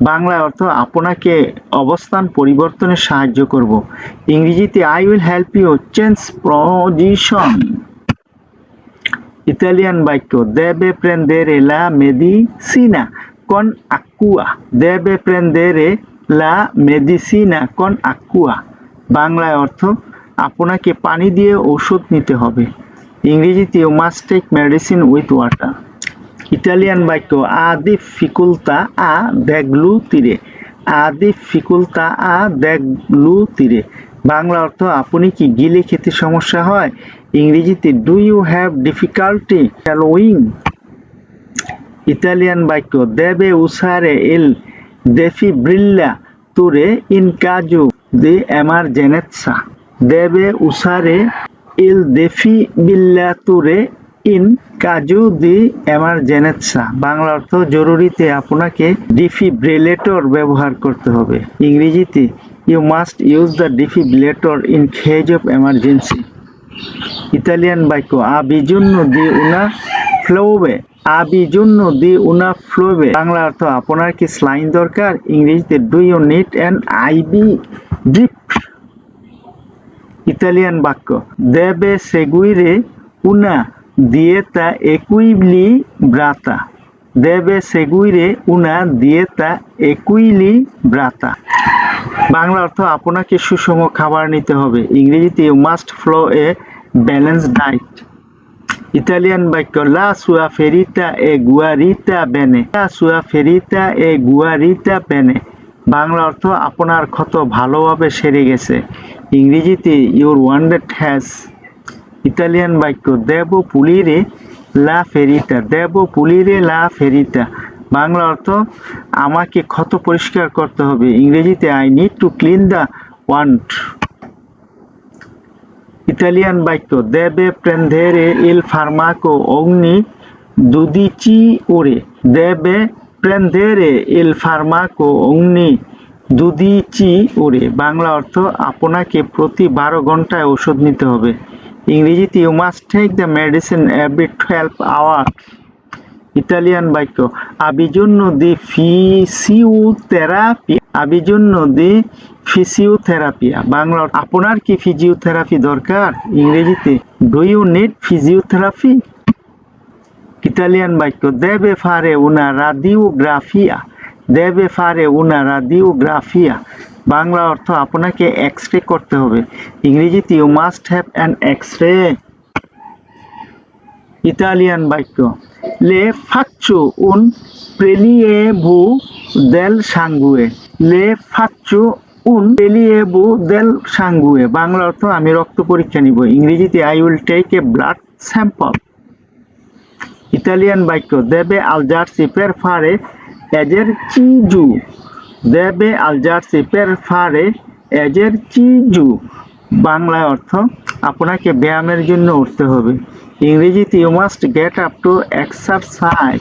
বাংলা অর্থ আপনাকে অবস্থান পরিবর্তনে সাহায্য করব। ইংরেজিতে I will help you change position. Italian বাক্য debe prendere la medicina con acqua, debe prendere la medicina con acqua, বাংলায় অর্থ আপনাকে পানি দিয়ে ঔষধ নিতে হবে। ইংরেজিতে you must take medicine with water. Italian বাক্য আ difficoltà a deglutire, a difficoltà a deglutire, Bangla অর্থ আপনি কি গিলে খেতে সমস্যা হয়? ইংরেজিতে do you have difficulty swallowing? Italian বাক্য debe usare il defibrillatore in caso di emergenza, debe usare il defibrillatore in caso di emergenza, Bangla অর্থ জরুরিতে আপনাকে ডিফিব্রিলেটর ব্যবহার করতে হবে। ইংরেজিতে you must use the defibrillator in case of emergency. Italian বাক্য আ বিজন্য দি উনা ফ্লোবে, আ বিজন্য দি উনা ফ্লোবে, বাংলা অর্থ আপনার কি স্লাইন দরকার? ইংরেজিতে do you need an IV drip? Italian বাক্য debe seguire una dieta equilibrata, debe seguire una dieta equilibrata, Bangla অর্থ আপনাকে সুষম খাবার নিতে হবে। ইংরেজিতে you must follow a balance diet. Italian বাক্য লা সুয়া ফেরিতা এ গুয়ারিতা বেনে, লা সুয়া ফেরিতা এ গুয়ারিতা বেনে, বাংলা অর্থ আপনার ক্ষত ভালোভাবে সেরে গেছে। ইংরেজিতে ইউর ওয়ান্ডেড হ্যাজ। ইতালিয়ান বাক্য দেবো পুলিরে লা ফেরিতা, দেবো পুলিরে লা ফেরিতা, বাংলা অর্থ আমাকে ক্ষত পরিষ্কার করতে হবে। ইংরেজিতে I need to clean the wand. Italian বাক্য debe prendere il farmaco ogni 12 ore, debe prendere il farmaco ogni 12 ore, Bangla অর্থ আপনাকে প্রতি 12 ঘন্টায় ওষুধ নিতে হবে। ইংরেজিতে you must take the medicine every 12 hours. Italian বাক্য আবিজন্য দি ফিজিওথেরাপি, আবিজন্য দি ফিজিওথেরাপিয়া, বাংলা আপনার কি ফিজিওথেরাপি দরকার? ইংরেজিতে do you need physiotherapy? Italian বাক্য debe fare una radiografia, দেবে ফারে উনা রাডিওগ্রাফিয়া, বাংলা অর্থ আপনাকে এক্স রে করতে হবে। ইংরেজিতে you must have an X ray. Italian বাক্য লে ফাচ্চো উন প্রেলিয়েভু দেল সাঙ্গুয়ে, লে ফাচ্চো উন প্রেলিয়েভু দেল সাঙ্গুয়ে, বাংলা অর্থ আমি রক্ত পরীক্ষা নিব। ইংরেজিতে I will take a blood sample. Italian বাক্য দেবে আলজার্সি পের ফারে এজের চিজু, দেবে আলজার্সি পের ফারে এজের চিজু, বাংলা অর্থ আপনাকে ব্যায়ামের জন্য উঠতে হবে। ইংরেজিতে you must get up to exercise.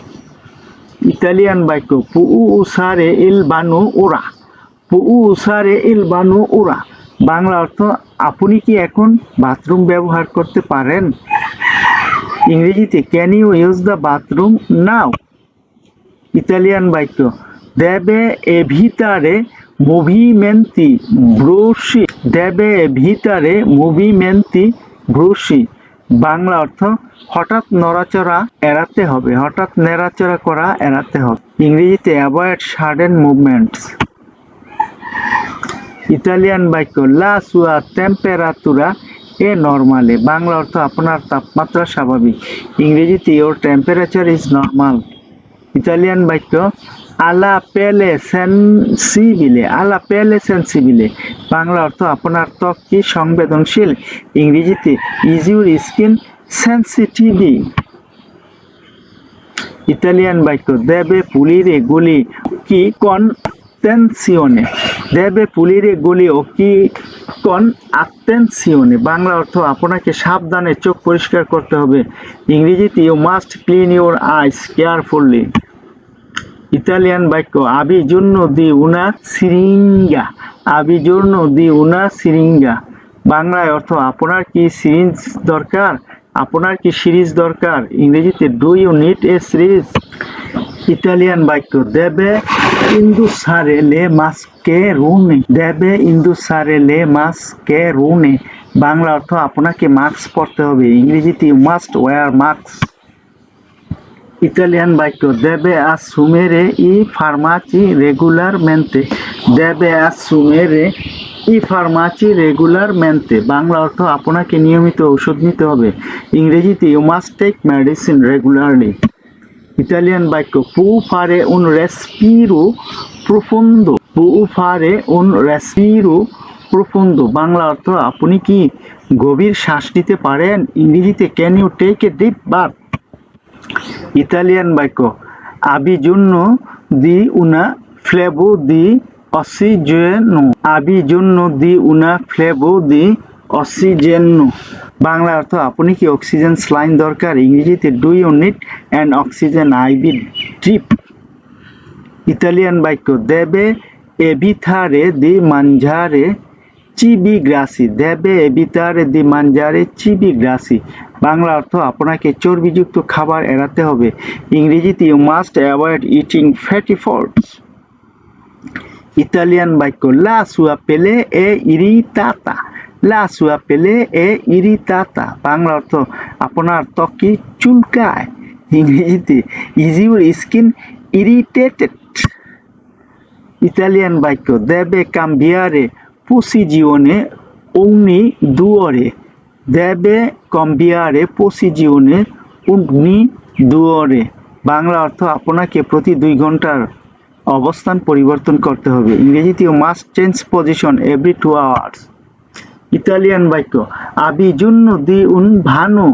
Italian বাক্য পু উসারে ইল বানু ওরা, পু উসারে ইল বানু ওরা, বাংলা অর্থ আপনি কি এখন বাথরুম ব্যবহার করতে পারেন। ইংরেজিতে can you use the bathroom now. Italian বাক্য দেবে এভিতারে মুভিমেন্তি ব্রুসি, দেবে এভিতারে মুভিমেন্তি ব্রুসি, বাংলা অর্থ হঠাৎ নড়াচড়া এড়াতে হবে, হঠাৎ নড়াচড়া করা এড়াতে হবে। ইংরেজিতে অ্যাভয়েড সাডেন মুভমেন্টস। ইতালিয়ান বাক্য লা সুয়া টেম্পেরাতুরা এ নর্মালে, বাংলা অর্থ আপনার তাপমাত্রা স্বাভাবিক। ইংরেজিতে your temperature is normal. Italian বাক্য আলা পেলে সেন্সিবিলে, আলা পেলে সেন্সিবিলে, বাংলা অর্থ আপনার ত্বক কি সংবেদনশীল। ইংরেজিতে ইজ ইউর স্কিন সেন্সিটিভি। ইতালিয়ান বাক্য দেবে পুলিরে গুলি কি কন attenzione, deve pulire gli occhi con attenzione, Bangla অর্থ আপনাকে সাবধানে চোখ পরিষ্কার করতে হবে। ইংরেজিতে you must clean your eyes carefully. Italian বাক্য আবি জন্য দি উনা সিরিঙ্গা, আবি জন্য দি উনা সিরিঙ্গা, বাংলায় অর্থ আপনার কি সিরিঞ্জ দরকার, আপনার কি সিরিজ দরকার। ইংরেজিতে do you need a syringe. Italian বাক্য দেবে ইন্দুসারে লে মাস্কেরুনে, দেবে ইন্দুসারে লে মাস্কেরুনে, বাংলা অর্থ আপনাকে মাস্ক পরতে হবে। ইংরেজিতে you must wear mask. Italian বাক্য দেবে আসুমেরে ই ফার্মাচি রেগুলারমেন্তে, দেবে আসুমেরে ই ফার্মাচি রেগুলারমেন্তে, বাংলা অর্থ আপনাকে নিয়মিত ঔষধ নিতে হবে। ইংরেজিতে you must take medicine regularly. Italian বাক্য পু ফারে উন রেসপিরো প্রফুন্দো, পু ফারে উন রেসপিরো প্রফুন্দো, বাংলা অর্থ আপনি কি গভীর শ্বাস নিতে পারেন। ইংরেজিতে can you take a deep breath. Italian বাক্য আবি জন্য দি উনা ফ্লেভো দি অক্সিজেনো, আবি জন্য দি উনা ফ্লেভো দি অক্সিজেনো, বাংলা অর্থ আপনি কি অক্সিজেন স্লাইন দরকার। ইংরেজিতে do you need an oxygen IV drip. Italian বাক্য দেবে এভিথারে দি মানজারে চিবি গ্রাসি, দেবে এভিতারে দি মানজারে চিবি গ্রাসি, বাংলা অর্থ আপনাকে চর্বিযুক্ত খাবার এড়াতে হবে। ইংরেজিতে you must avoid eating fatty foods. Italian বাক্য লা সুয়া পেলে এ ইরিতাতা, লা সুয়া পেলে এ ইরিতাতা, বাংলা অর্থ আপনার ত্বক কি চুলকায়। ইংরেজিতে is your skin irritated. Italian বাক্য দেবে কাম্বিয়ারে পসিজিওনে ogni due ore, deve cambiare posizione ogni 2 ore, Bangla অর্থ আপনাকে প্রতি 2 ঘন্টার অবস্থান পরিবর্তন করতে হবে। ইংরেজিতে you must change position every 2 hours। Italian বাক্য আবি জন্য দি উন ভানো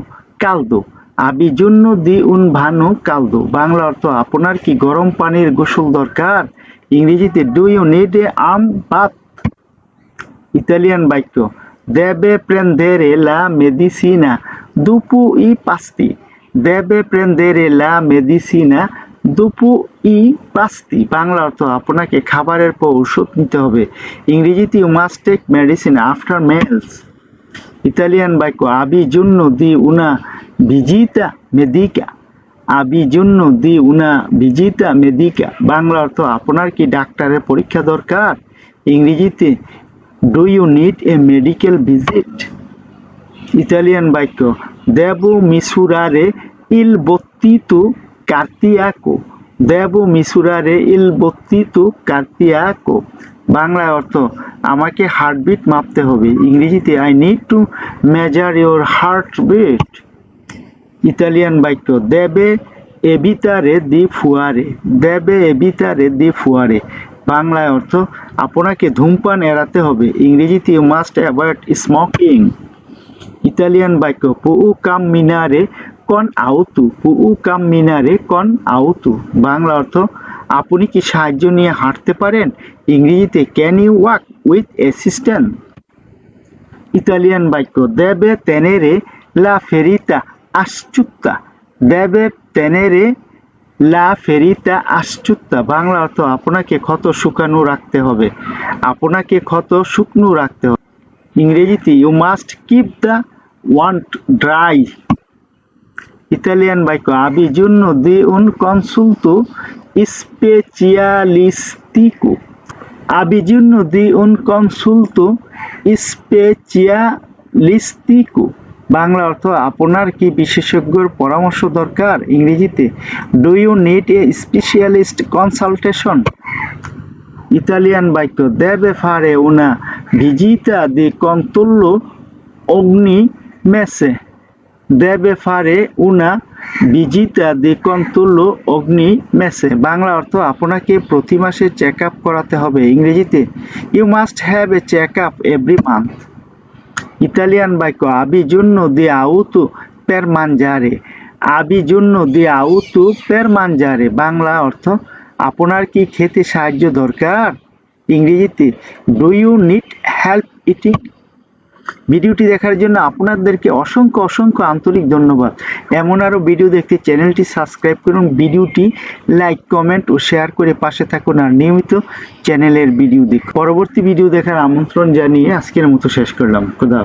কালদো, আবি জন্য দি উন ভানো কালদো, বাংলা অর্থ আপনার কি গরম পানির গোসল দরকার। ইংরেজিতে do you need a warm bath. Italian বাক্য deve prendere la medicina dopo i pasti, deve prendere la medicina dopo i pasti, Bangla অর্থ আপনাকে খাবারের পর ঔষধ নিতে হবে। ইংরেজিতে you must take medicine after meals. Italian বাক্য আবি জন্য দি উনা ভিজিতা মেডিকা, আবি জন্য দি উনা ভিজিতা মেডিকা, বাংলা অর্থ আপনার কি ডাক্তারের পরীক্ষা দরকার। ইংরেজিতে do you need a medical visit. Italian বাক্য দেবো মিসুরারে ইল বত্তিতু কার্তিয়াকো, দেবো মিসুরারে ইল বত্তিতু কার্তিয়াকো, বাংলায় অর্থ আমাকে হার্টবিট মাপতে হবে। ইংরেজিতে I need two measure your heartbeat. Italian বাক্য দেবে এবিতারে দি ফুয়ারে, দেবে এবিতারে দি ফুয়ারে, বাংলায় অর্থ আপনাকে ধূমপান এড়াতে হবে। ইংরেজিতে you must avoid smoking. Italian বাক্য পুউ কাম মিনারে কন আউতু, পুউ কাম মিনারে কন আউতু, বাংলা অর্থ আপনি কি সাহায্য নিয়ে হাঁটতে পারেন। ইংরেজিতে can you walk with assistant. Italian বাক্য দেবে তেনেরে লা ফেরিতা আশ্চুত্তা, দেবে তেনেরে লা ফেরিতা আশ্চুত্তা, বাংলা অর্থ আপনাকে ক্ষত শুকানো রাখতে হবে, আপনাকে ক্ষত শুকনো রাখতে হবে। ইংরেজিতে you must keep the wound dry. Italian বাক্য আবিজুন্নো দি উন কনসুলতো স্পেচিয়ালিস্তিকো, আবিজুন্নো দি উন কনসুলতো স্পেচিয়ালিস্তিকো, বাংলা অর্থ আপনার কি বিশেষজ্ঞর পরামর্শ দরকার। ইংরেজিতে do you need a specialist consultation. Italian বাক্য দেবে ফারে উনা ভিজিতা দি কন্ট্রোলো অগ্নি মেসে, দেবে ফারে উনা ভিজিতা দি কন্ট্রোলো অগ্নি মেসে, বাংলা অর্থ আপনাকে প্রতি মাসে চেক আপ করাতে হবে। ইংরেজিতে you must have a check up every month. Italian বাক্য আবিজুন্নো দি আউতু পের মানজারে, আবিজুন্নো দি আউতু পের মানজারে, বাংলা অর্থ আপনার কি খেতে সাহায্য দরকার। ইংরেজিতে do you need help eating. ভিডিওটি দেখার জন্য আপনাদেরকে অসংখ্য অসংখ্য আন্তরিক ধন্যবাদ। এমন আরও ভিডিও দেখতে চ্যানেলটি সাবস্ক্রাইব করুন, ভিডিওটি লাইক কমেন্ট ও শেয়ার করে পাশে থাকুন আর নিয়মিত চ্যানেলের ভিডিও দেখুন। পরবর্তী ভিডিও দেখার আমন্ত্রণ জানিয়ে আজকের মতো শেষ করলাম। খোদা।